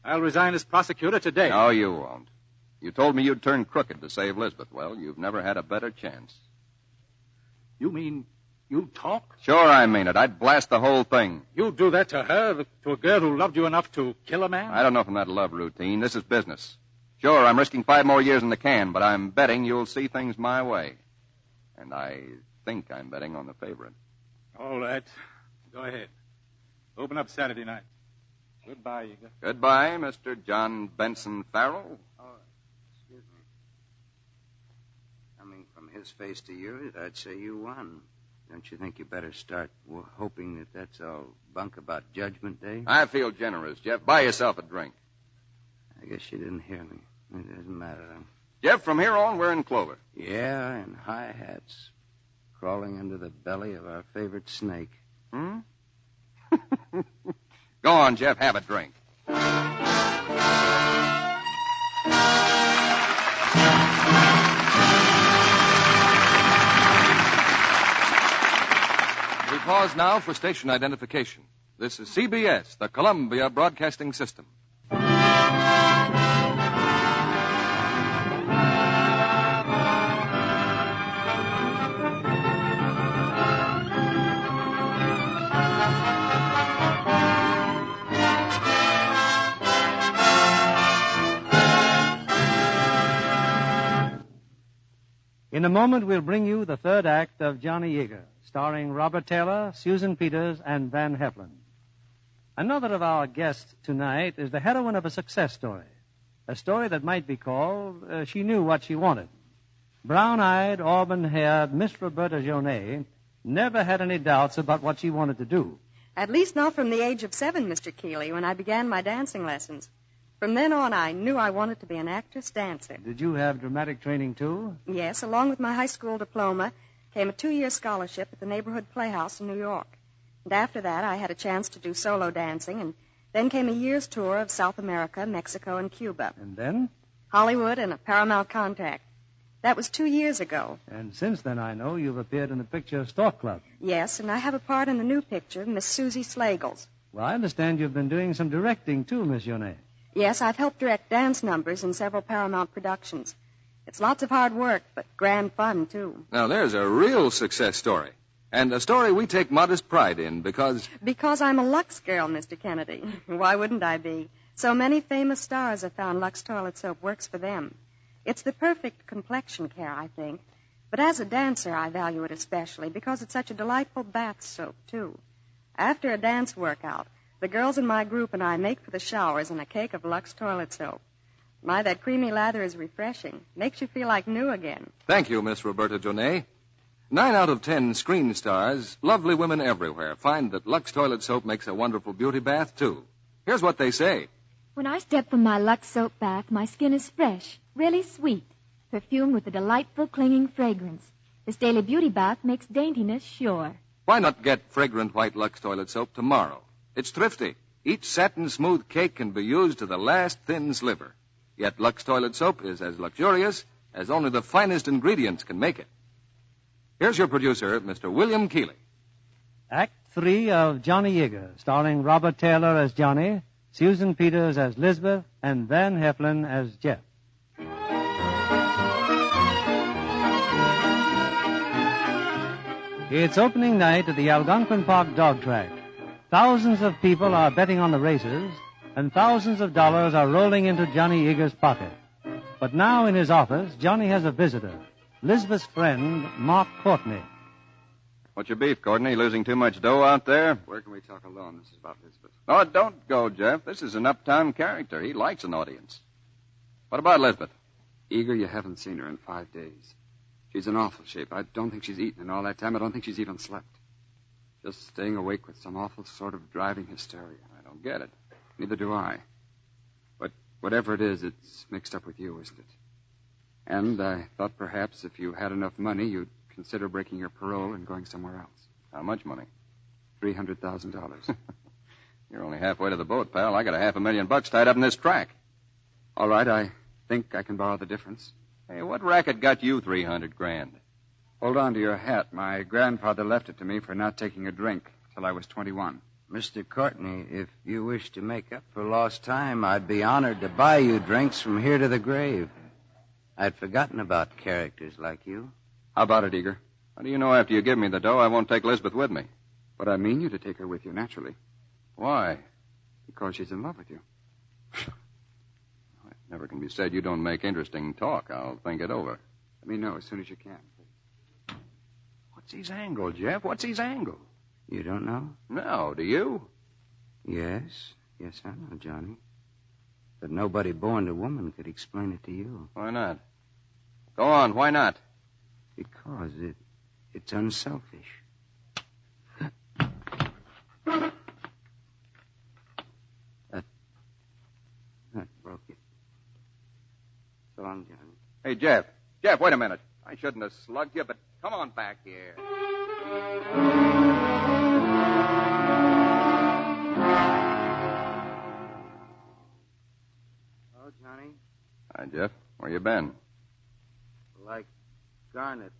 I'll resign as prosecutor today. No, you won't. You told me you'd turn crooked to save Lisbeth. Well, you've never had a better chance. You mean you talk? Sure, I mean it. I'd blast the whole thing. You'd do that to her, to a girl who loved you enough to kill a man? I don't know from that love routine. This is business. Sure, I'm risking 5 more years in the can, but I'm betting you'll see things my way. And I think I'm betting on the favorite. All right. Go ahead. Open up Saturday night. Goodbye, Eager. Goodbye, Mr. John Benson Farrell. Oh, excuse me. Coming from his face to yours, I'd say you won. Don't you think you better start hoping that that's all bunk about Judgment Day? I feel generous, Jeff. Buy yourself a drink. I guess you didn't hear me. It doesn't matter. Jeff, from here on, we're in clover. Yeah, and high hats. Crawling into the belly of our favorite snake. Hmm? Go on, Jeff, have a drink. We pause now for station identification. This is CBS, the Columbia Broadcasting System. In a moment, we'll bring you the third act of Johnny Eager, starring Robert Taylor, Susan Peters, and Van Heflin. Another of our guests tonight is the heroine of a success story, a story that might be called She Knew What She Wanted. Brown-eyed, auburn-haired Miss Roberta Jonet never had any doubts about what she wanted to do. At least not from the age of 7, Mr. Keeley, when I began my dancing lessons. From then on, I knew I wanted to be an actress-dancer. Did you have dramatic training, too? Yes, along with my high school diploma came a 2-year scholarship at the neighborhood playhouse in New York. And after that, I had a chance to do solo dancing, and then came a year's tour of South America, Mexico, and Cuba. And then? Hollywood and a Paramount contract. That was 2 years ago. And since then, I know you've appeared in the picture Stork Club. Yes, and I have a part in the new picture, Miss Susie Slagles. Well, I understand you've been doing some directing, too, Miss Jonet. Yes, I've helped direct dance numbers in several Paramount productions. It's lots of hard work, but grand fun, too. Now, there's a real success story. And a story we take modest pride in because... Because I'm a Lux girl, Mr. Kennedy. Why wouldn't I be? So many famous stars have found Lux toilet soap works for them. It's the perfect complexion care, I think. But as a dancer, I value it especially because it's such a delightful bath soap, too. After a dance workout, the girls in my group and I make for the showers in a cake of Lux toilet soap. My, that creamy lather is refreshing. Makes you feel like new again. Thank you, Miss Roberta Jonet. 9 out of 10 screen stars, lovely women everywhere, find that Lux toilet soap makes a wonderful beauty bath, too. Here's what they say. When I step from my Lux soap bath, my skin is fresh, really sweet, perfumed with a delightful clinging fragrance. This daily beauty bath makes daintiness sure. Why not get fragrant white Lux toilet soap tomorrow? It's thrifty. Each satin-smooth cake can be used to the last thin sliver. Yet Lux toilet soap is as luxurious as only the finest ingredients can make it. Here's your producer, Mr. William Keeley. Act 3 of Johnny Eager, starring Robert Taylor as Johnny, Susan Peters as Lisbeth, and Van Heflin as Jeff. It's opening night at the Algonquin Park dog track. Thousands of people are betting on the races, and thousands of dollars are rolling into Johnny Eager's pocket. But now in his office, Johnny has a visitor, Lisbeth's friend, Mark Courtney. What's your beef, Courtney? Losing too much dough out there? Where can we talk alone? This is about Lisbeth. Oh, don't go, Jeff. This is an uptown character. He likes an audience. What about Lisbeth? Eager, you haven't seen her in 5 days. She's in awful shape. I don't think she's eaten in all that time. I don't think she's even slept. Just staying awake with some awful sort of driving hysteria. I don't get it. Neither do I. But whatever it is, it's mixed up with you, isn't it? And I thought perhaps if you had enough money, you'd consider breaking your parole and going somewhere else. How much money? $300,000. You're only halfway to the boat, pal. I got $500,000 tied up in this track. All right, I think I can borrow the difference. Hey, what racket got you $300,000? Hold on to your hat. My grandfather left it to me for not taking a drink till I was 21. Mr. Courtney, if you wish to make up for lost time, I'd be honored to buy you drinks from here to the grave. I'd forgotten about characters like you. How about it, Eager? How do you know after you give me the dough I won't take Lisbeth with me? But I mean you to take her with you, naturally. Why? Because she's in love with you. It never can be said you don't make interesting talk. I'll think it over. Let me know as soon as you can. What's his angle, Jeff? What's his angle? You don't know? No, do you? Yes, I know, Johnny. But nobody born to woman could explain it to you. Why not? Go on, why not? Because it's unselfish. That broke it. So long, Johnny. Hey, Jeff. Jeff, wait a minute. I shouldn't have slugged you, but come on back here. Oh, Johnny. Hi, Jeff. Where you been? Like Garnet.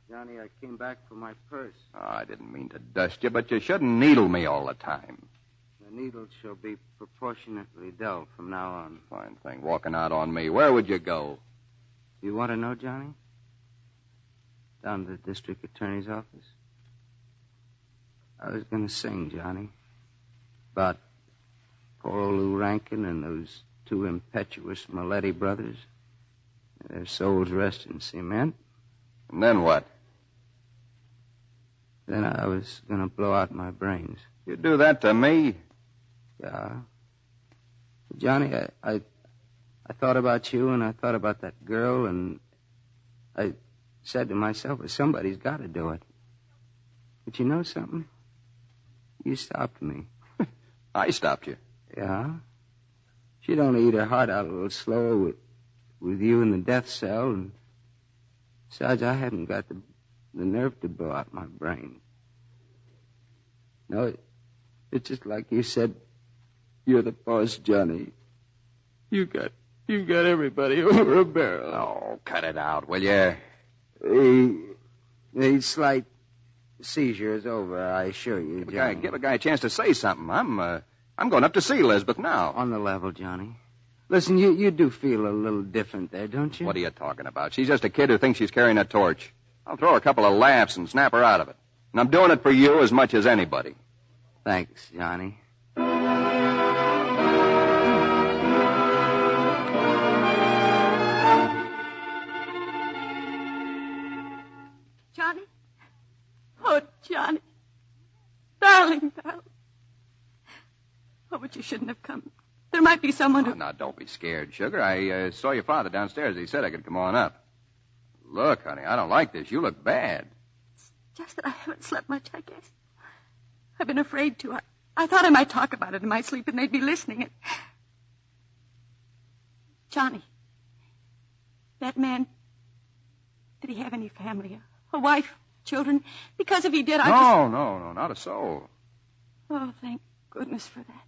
Johnny, I came back for my purse. Oh, I didn't mean to dust you, but you shouldn't needle me all the time. The needle shall be proportionately dull from now on. Fine thing. Walking out on me. Where would you go? You want to know, Johnny? Down to the district attorney's office. I was going to sing, Johnny, about poor old Lou Rankin and those two impetuous Maletti brothers. Their souls rest in cement. And then what? Then I was going to blow out my brains. You do that to me? Yeah. Johnny, I thought about you, and I thought about that girl, and I said to myself, well, somebody's got to do it. But you know something? You stopped me. I stopped you? Yeah. She'd only eat her heart out a little slower with you in the death cell, and besides, I hadn't got the nerve to blow out my brain. No, it's just like you said, you're the boss, Johnny. You got everybody over a barrel. Oh, cut it out, will you? The slight seizure is over, I assure you, Johnny. Give a guy a chance to say something. I'm going up to see Lisbeth now. On the level, Johnny. Listen, you do feel a little different there, don't you? What are you talking about? She's just a kid who thinks she's carrying a torch. I'll throw her a couple of laughs and snap her out of it. And I'm doing it for you as much as anybody. Thanks, Johnny. Johnny? Oh, Johnny. Darling. Oh, but you shouldn't have come. There might be someone who... Oh, now, don't be scared, sugar. I saw your father downstairs. He said I could come on up. Look, honey, I don't like this. You look bad. It's just that I haven't slept much, I guess. I've been afraid to. I thought I might talk about it in my sleep and they'd be listening. Johnny, that man, did he have any family? A wife, children? Because if he did, No, not a soul. Oh, thank goodness for that.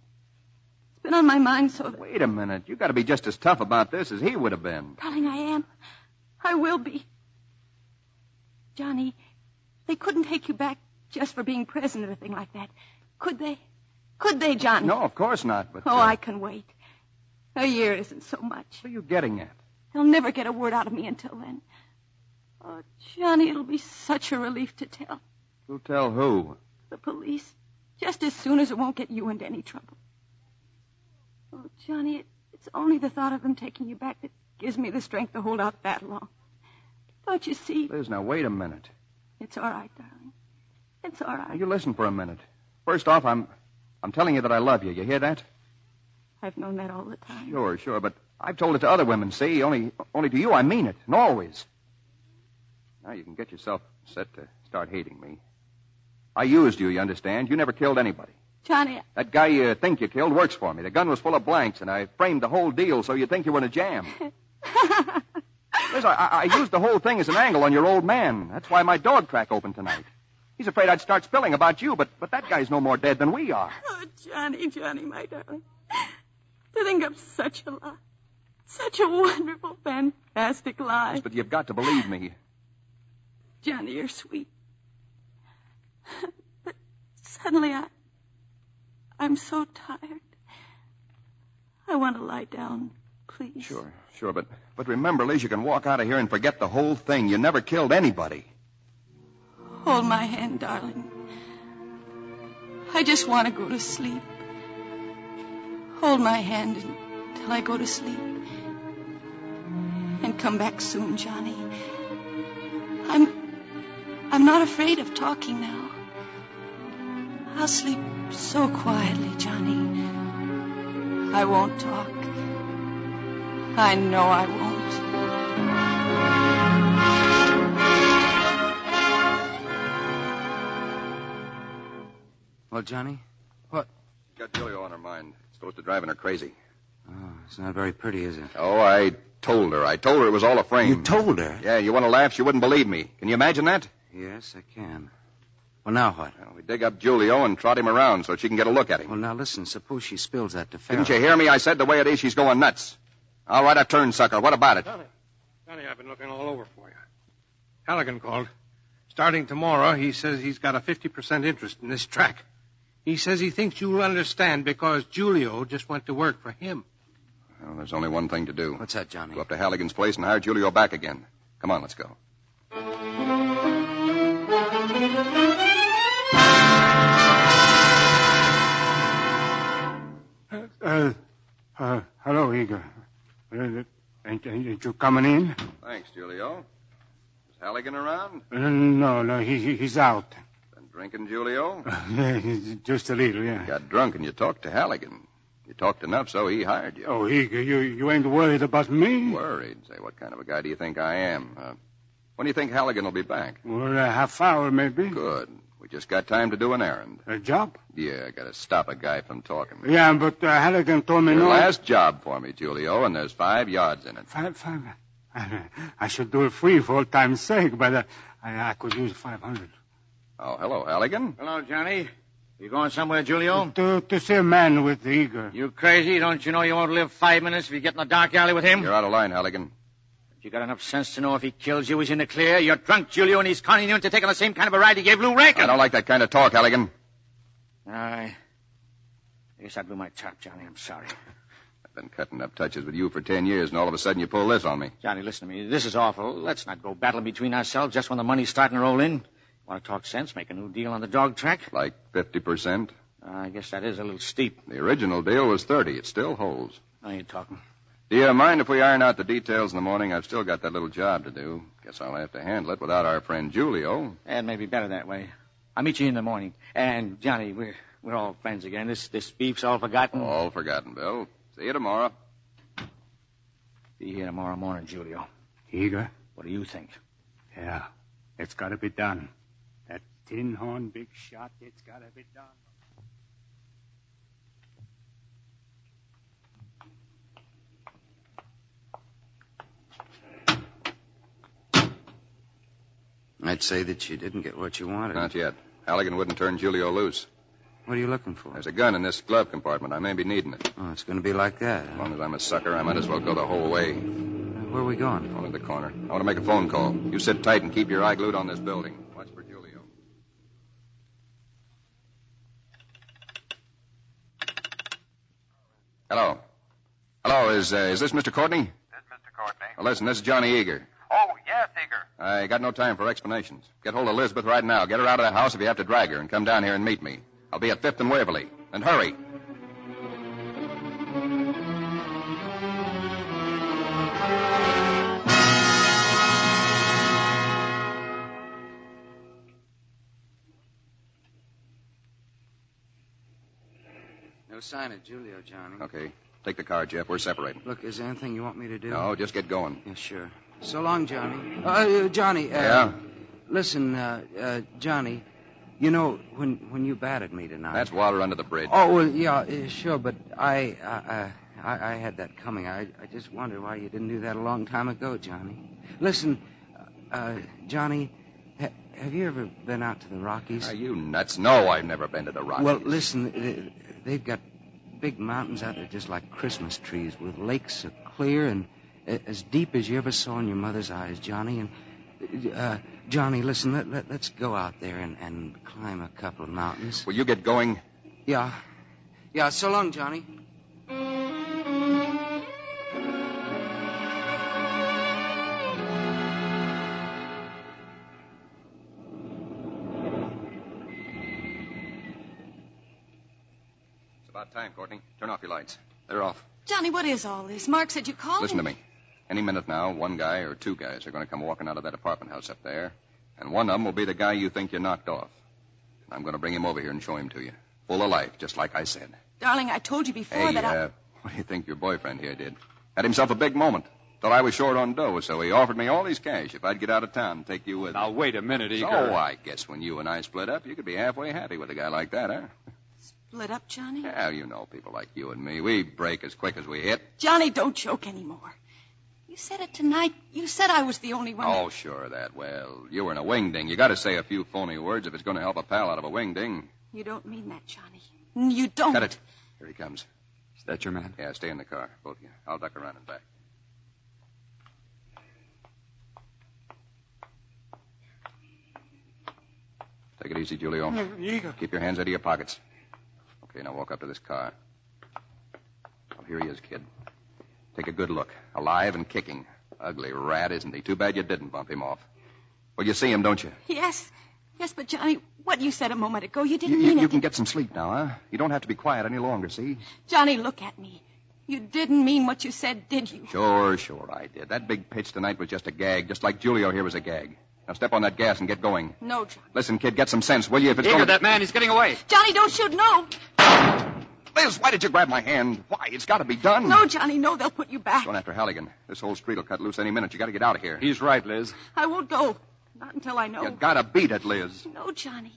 It's been on my mind so that... Wait a minute. You got to be just as tough about this as he would have been. Darling, I am. I will be. Johnny, they couldn't take you back just for being present or anything like that. Could they? Could they, Johnny? No, of course not, but... Oh, I can wait. A year isn't so much. What are you getting at? They'll never get a word out of me until then. Oh, Johnny, it'll be such a relief to tell. You'll tell who? The police. Just as soon as it won't get you into any trouble. Oh, Johnny, it's only the thought of them taking you back that gives me the strength to hold out that long. Don't you see? Liz, now wait a minute. It's all right, darling. It's all right. Now, you listen for a minute. First off, I'm telling you that I love you. You hear that? I've known that all the time. Sure, but I've told it to other women, see? Only to you I mean it, and always. Now you can get yourself set to start hating me. I used you understand? You never killed anybody. Johnny... That guy you think you killed works for me. The gun was full of blanks, and I framed the whole deal so you'd think you were in a jam. Liz, I used the whole thing as an angle on your old man. That's why my dog track opened tonight. He's afraid I'd start spilling about you, but that guy's no more dead than we are. Oh, Johnny, my darling. To think of such a lie. Such a wonderful, fantastic lie. Yes, but you've got to believe me. Johnny, you're sweet. But suddenly I'm so tired. I want to lie down, please. Sure, but remember, Liz, you can walk out of here and forget the whole thing. You never killed anybody. Hold my hand, darling. I just want to go to sleep. Hold my hand until I go to sleep. And come back soon, Johnny. I'm not afraid of talking now. I'll sleep so quietly, Johnny. I won't talk. I know I won't. Well, Johnny, what? She's got Julio on her mind. Supposed to driving her crazy. Oh, It's not very pretty, is it? Oh, I told her. I told her it was all a frame. You told her? Yeah, you want to laugh? She wouldn't believe me. Can you imagine that? Yes, I can. Well, now what? Well, we dig up Julio and trot him around so she can get a look at him. Well, now listen. Suppose she spills that to Farrell. Didn't you hear me? I said the way it is, she's going nuts. All right, I've turned sucker. What about it? Johnny, I've been looking all over for you. Halligan called. Starting tomorrow, he says he's got a 50% interest in this track. He says he thinks you'll understand because Julio just went to work for him. Well, there's only one thing to do. What's that, Johnny? Go up to Halligan's place and hire Julio back again. Come on, let's go. Hello, Eager. Ain't you coming in? Thanks, Julio. Is Halligan around? No, he's out. Been drinking, Julio? Just a little, yeah. You got drunk and you talked to Halligan. You talked enough so he hired you. Oh, Eager, you ain't worried about me? Worried? Say, what kind of a guy do you think I am? When do you think Halligan will be back? Well, a half hour, maybe. Good. We just got time to do an errand. A job? Yeah, I got to stop a guy from talking. Yeah, but Halligan told me Your no. last job for me, Julio, and there's 5 yards in it. 5? I should do it free for old time's sake, but I could use 500. Oh, hello, Halligan. Hello, Johnny. You going somewhere, Julio? To see a man with the Eager. You crazy? Don't you know you won't live 5 minutes if you get in the dark alley with him? You're out of line, Halligan. You got enough sense to know if he kills you, he's in the clear. You're drunk, Julio, and he's conning you into taking the same kind of a ride he gave Lou Rankin. I don't like that kind of talk, Halligan. I guess I blew my top, Johnny. I'm sorry. I've been cutting up touches with you for 10 years, and all of a sudden you pull this on me. Johnny, listen to me. This is awful. Let's not go battling between ourselves just when the money's starting to roll in. Want to talk sense? Make a new deal on the dog track? Like 50%? I guess that is a little steep. The original deal was 30. It still holds. I ain't talking. Do you mind if we iron out the details in the morning? I've still got that little job to do. Guess I'll have to handle it without our friend Julio. And maybe better that way. I'll meet you in the morning. And, Johnny, we're all friends again. This beef's all forgotten. All forgotten, Bill. See you tomorrow. Be here tomorrow morning, Julio. Eager? What do you think? Yeah, it's got to be done. That tin horn big shot, it's got to be done. I'd say that you didn't get what you wanted. Not yet. Halligan wouldn't turn Julio loose. What are you looking for? There's a gun in this glove compartment. I may be needing it. Oh, it's going to be like that. As long as I'm a sucker, I might as well go the whole way. Where are we going? Only the corner. I want to make a phone call. You sit tight and keep your eye glued on this building. Watch for Julio. Hello. Hello, is this Mr. Courtney? This is Mr. Courtney. Well, listen, this is Johnny Eager. Oh, yes, Eager. I got no time for explanations. Get hold of Elizabeth right now. Get her out of the house if you have to drag her, and come down here and meet me. I'll be at 5th and Waverly. And hurry. No sign of Julio, Johnny. Okay. Take the car, Jeff. We're separating. Look, is there anything you want me to do? No, just get going. Yeah, sure. So long, Johnny. Johnny. Yeah? Listen, Johnny, you know, when you batted me tonight... That's water under the bridge. Oh, well, yeah, sure, but I had that coming. I just wondered why you didn't do that a long time ago, Johnny. Listen, Johnny, have you ever been out to the Rockies? Are you nuts? No, I've never been to the Rockies. Well, listen, they've got big mountains out there just like Christmas trees with lakes so clear and as deep as you ever saw in your mother's eyes, Johnny. And, Johnny, listen, let's go out there and climb a couple of mountains. Will you get going? Yeah. Yeah, so long, Johnny. It's about time, Courtney. Turn off your lights. They're off. Johnny, what is all this? Mark said you called Listen him. to me. Any minute now, one guy or 2 guys are going to come walking out of that apartment house up there. And one of them will be the guy you think you knocked off. I'm going to bring him over here and show him to you. Full of life, just like I said. Darling, I told you before that I... What do you think your boyfriend here did? Had himself a big moment. Thought I was short on dough, so he offered me all his cash if I'd get out of town and take you with me. Now, wait a minute, Eager. So I guess when you and I split up, you could be halfway happy with a guy like that, huh? split up, Johnny? Yeah, you know people like you and me. We break as quick as we hit. Johnny, don't joke anymore. You said it tonight. You said I was the only one. Oh, sure, that. Well, you were in a wingding. You got to say a few phony words if it's going to help a pal out of a wingding. You don't mean that, Johnny. You don't. Cut it. Here he comes. Is that your man? Yeah, stay in the car, both of you. I'll duck around and back. Take it easy, Julio. Keep your hands out of your pockets. Okay, now walk up to this car. Oh, here he is, kid. Take a good look. Alive and kicking. Ugly rat, isn't he? Too bad you didn't bump him off. Well, you see him, don't you? Yes. Yes, but Johnny, what you said a moment ago, you didn't mean it. You can get some sleep now, huh? You don't have to be quiet any longer, see? Johnny, look at me. You didn't mean what you said, did you? Sure, I did. That big pitch tonight was just a gag, just like Julio here was a gag. Now step on that gas and get going. No, Johnny. Listen, kid, get some sense, will you? If it's Eager, going that man, he's getting away. Johnny, don't shoot, no. Liz, why did you grab my hand? Why? It's got to be done. No, Johnny, no, they'll put you back. Going after Halligan. This whole street will cut loose any minute. You got to get out of here. He's right, Liz. I won't go. Not until I know. You got to beat it, Liz. No, Johnny.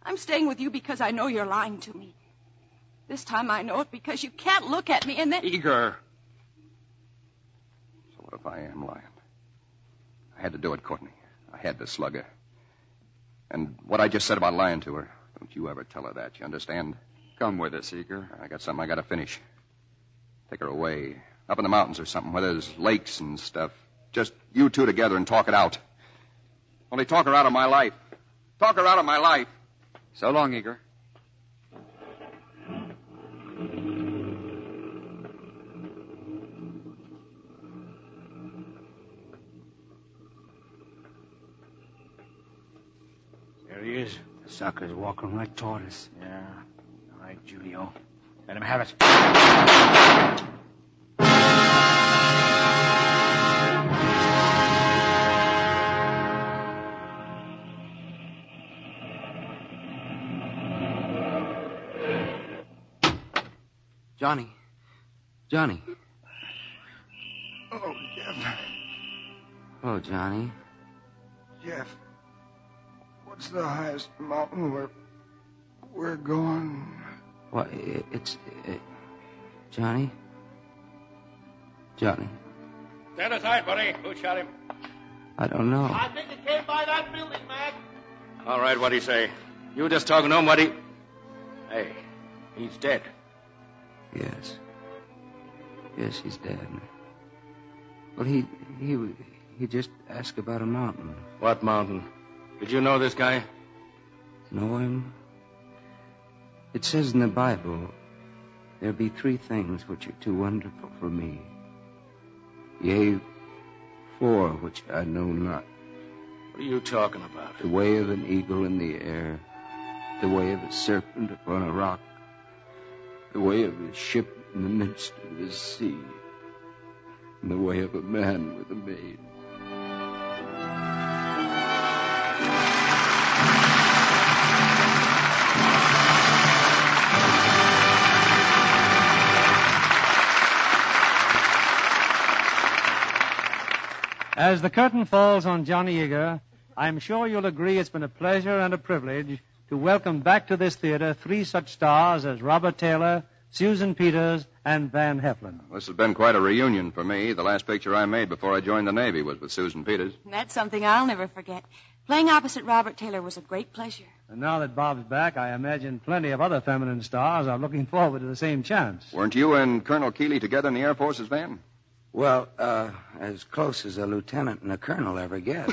I'm staying with you because I know you're lying to me. This time I know it because you can't look at me and then... Eager. So what if I am lying? I had to do it, Courtney. I had to slug her. And what I just said about lying to her, don't you ever tell her that, you understand? Come with us, Eager. I got something I got to finish. Take her away. Up in the mountains or something where there's lakes and stuff. Just you two together and talk it out. Only talk her out of my life. Talk her out of my life. So long, Eager. There he is. The sucker's walking right toward us. Yeah. All right, Julio. Let him have it. Johnny. Oh, Jeff. Oh, Johnny. Jeff, what's the highest mountain where we're going? What? Johnny? Johnny. Stand aside, buddy. Who shot him? I don't know. I think it came by that building, Mac. All right, what'd he say? You just talking to him, what he... Hey, he's dead. Yes. Yes, he's dead. Well, he just asked about a mountain. What mountain? Did you know this guy? Know him? It says in the Bible, there be 3 things which are too wonderful for me. Yea, 4 which I know not. What are you talking about? The way of an eagle in the air, the way of a serpent upon a rock, the way of a ship in the midst of the sea, and the way of a man with a maid. As the curtain falls on Johnny Eager, I'm sure you'll agree it's been a pleasure and a privilege to welcome back to this theater 3 such stars as Robert Taylor, Susan Peters, and Van Heflin. This has been quite a reunion for me. The last picture I made before I joined the Navy was with Susan Peters. That's something I'll never forget. Playing opposite Robert Taylor was a great pleasure. And now that Bob's back, I imagine plenty of other feminine stars are looking forward to the same chance. Weren't you and Colonel Keeley together in the Air Force's van? Well, as close as a lieutenant and a colonel ever get.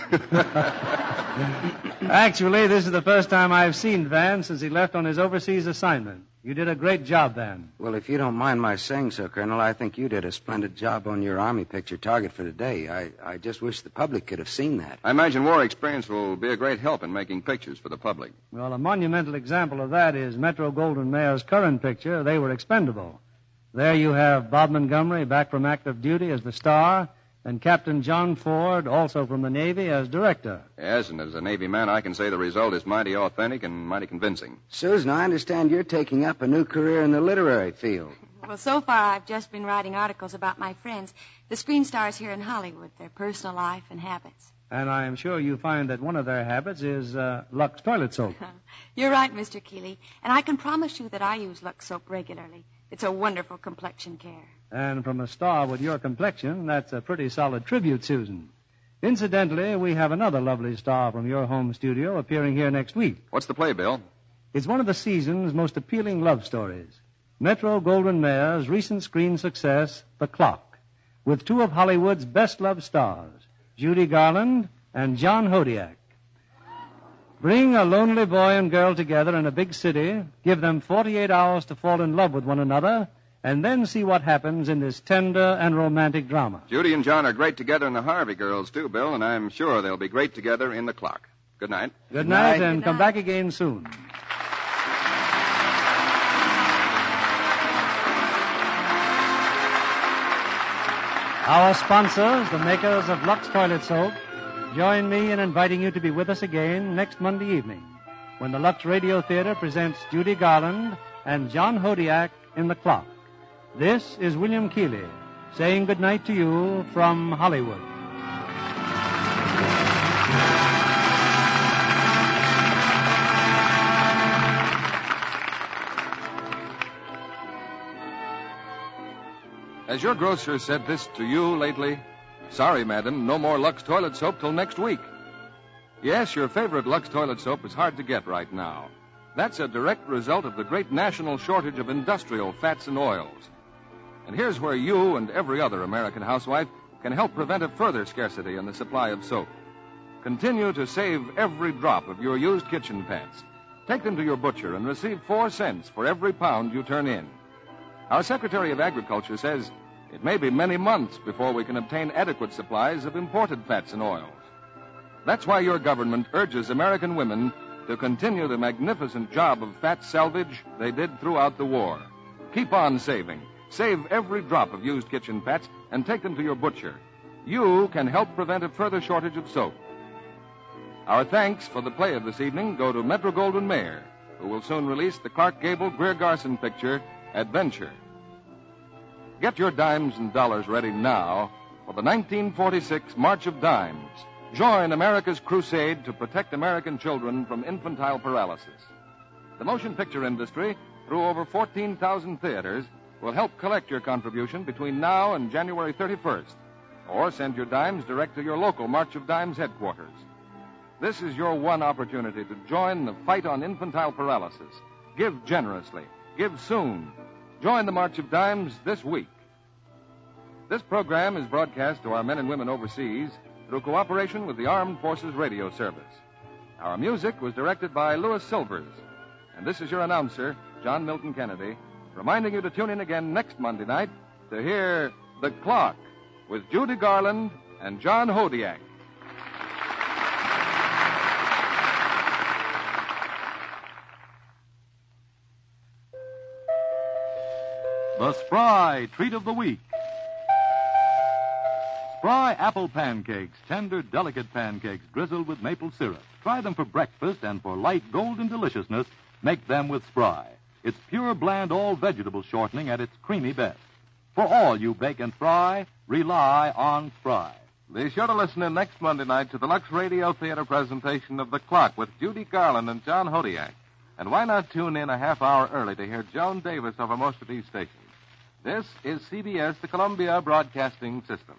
Actually, this is the first time I've seen Van since he left on his overseas assignment. You did a great job, Van. Well, if you don't mind my saying so, Colonel, I think you did a splendid job on your Army picture Target for today. I just wish the public could have seen that. I imagine war experience will be a great help in making pictures for the public. Well, a monumental example of that is Metro-Goldwyn-Mayer's current picture, They Were Expendable. There you have Bob Montgomery back from active duty as the star, and Captain John Ford, also from the Navy, as director. Yes, and as a Navy man, I can say the result is mighty authentic and mighty convincing. Susan, I understand you're taking up a new career in the literary field. Well, so far I've just been writing articles about my friends, the screen stars here in Hollywood, their personal life and habits. And I am sure you find that one of their habits is Lux toilet soap. You're right, Mr. Keeley. And I can promise you that I use Lux soap regularly. It's a wonderful complexion care. And from a star with your complexion, that's a pretty solid tribute, Susan. Incidentally, we have another lovely star from your home studio appearing here next week. What's the play, Bill? It's one of the season's most appealing love stories. Metro-Goldwyn-Mayer's recent screen success, The Clock, with two of Hollywood's best-loved stars, Judy Garland and John Hodiak. Bring a lonely boy and girl together in a big city, give them 48 hours to fall in love with one another, and then see what happens in this tender and romantic drama. Judy and John are great together in the Harvey Girls, too, Bill, and I'm sure they'll be great together in The Clock. Good night. Good night, and come back again soon. Our sponsors, the makers of Lux Toilet Soap, join me in inviting you to be with us again next Monday evening when the Lux Radio Theater presents Judy Garland and John Hodiak in The Clock. This is William Keeley saying good night to you from Hollywood. Has your grocer said this to you lately? Sorry, madam, no more Lux toilet soap till next week. Yes, your favorite Lux toilet soap is hard to get right now. That's a direct result of the great national shortage of industrial fats and oils. And here's where you and every other American housewife can help prevent a further scarcity in the supply of soap. Continue to save every drop of your used kitchen pads. Take them to your butcher and receive 4 cents for every pound you turn in. Our Secretary of Agriculture says it may be many months before we can obtain adequate supplies of imported fats and oils. That's why your government urges American women to continue the magnificent job of fat salvage they did throughout the war. Keep on saving. Save every drop of used kitchen fats and take them to your butcher. You can help prevent a further shortage of soap. Our thanks for the play of this evening go to Metro-Goldwyn-Mayer, who will soon release the Clark Gable-Greer Garson picture, Adventure. Get your dimes and dollars ready now for the 1946 March of Dimes. Join America's crusade to protect American children from infantile paralysis. The motion picture industry, through over 14,000 theaters, will help collect your contribution between now and January 31st, or send your dimes direct to your local March of Dimes headquarters. This is your one opportunity to join the fight on infantile paralysis. Give generously. Give soon. Join the March of Dimes this week. This program is broadcast to our men and women overseas through cooperation with the Armed Forces Radio Service. Our music was directed by Louis Silvers. And this is your announcer, John Milton Kennedy, reminding you to tune in again next Monday night to hear The Clock with Judy Garland and John Hodiak. The Spry Treat of the Week. Spry apple pancakes, tender, delicate pancakes drizzled with maple syrup. Try them for breakfast, and for light golden deliciousness, make them with Spry. It's pure, bland, all-vegetable shortening at its creamy best. For all you bake and fry, rely on Spry. Be sure to listen in next Monday night to the Lux Radio Theater presentation of The Clock with Judy Garland and John Hodiak. And why not tune in a half hour early to hear Joan Davis over most of these stations? This is CBS, the Columbia Broadcasting System.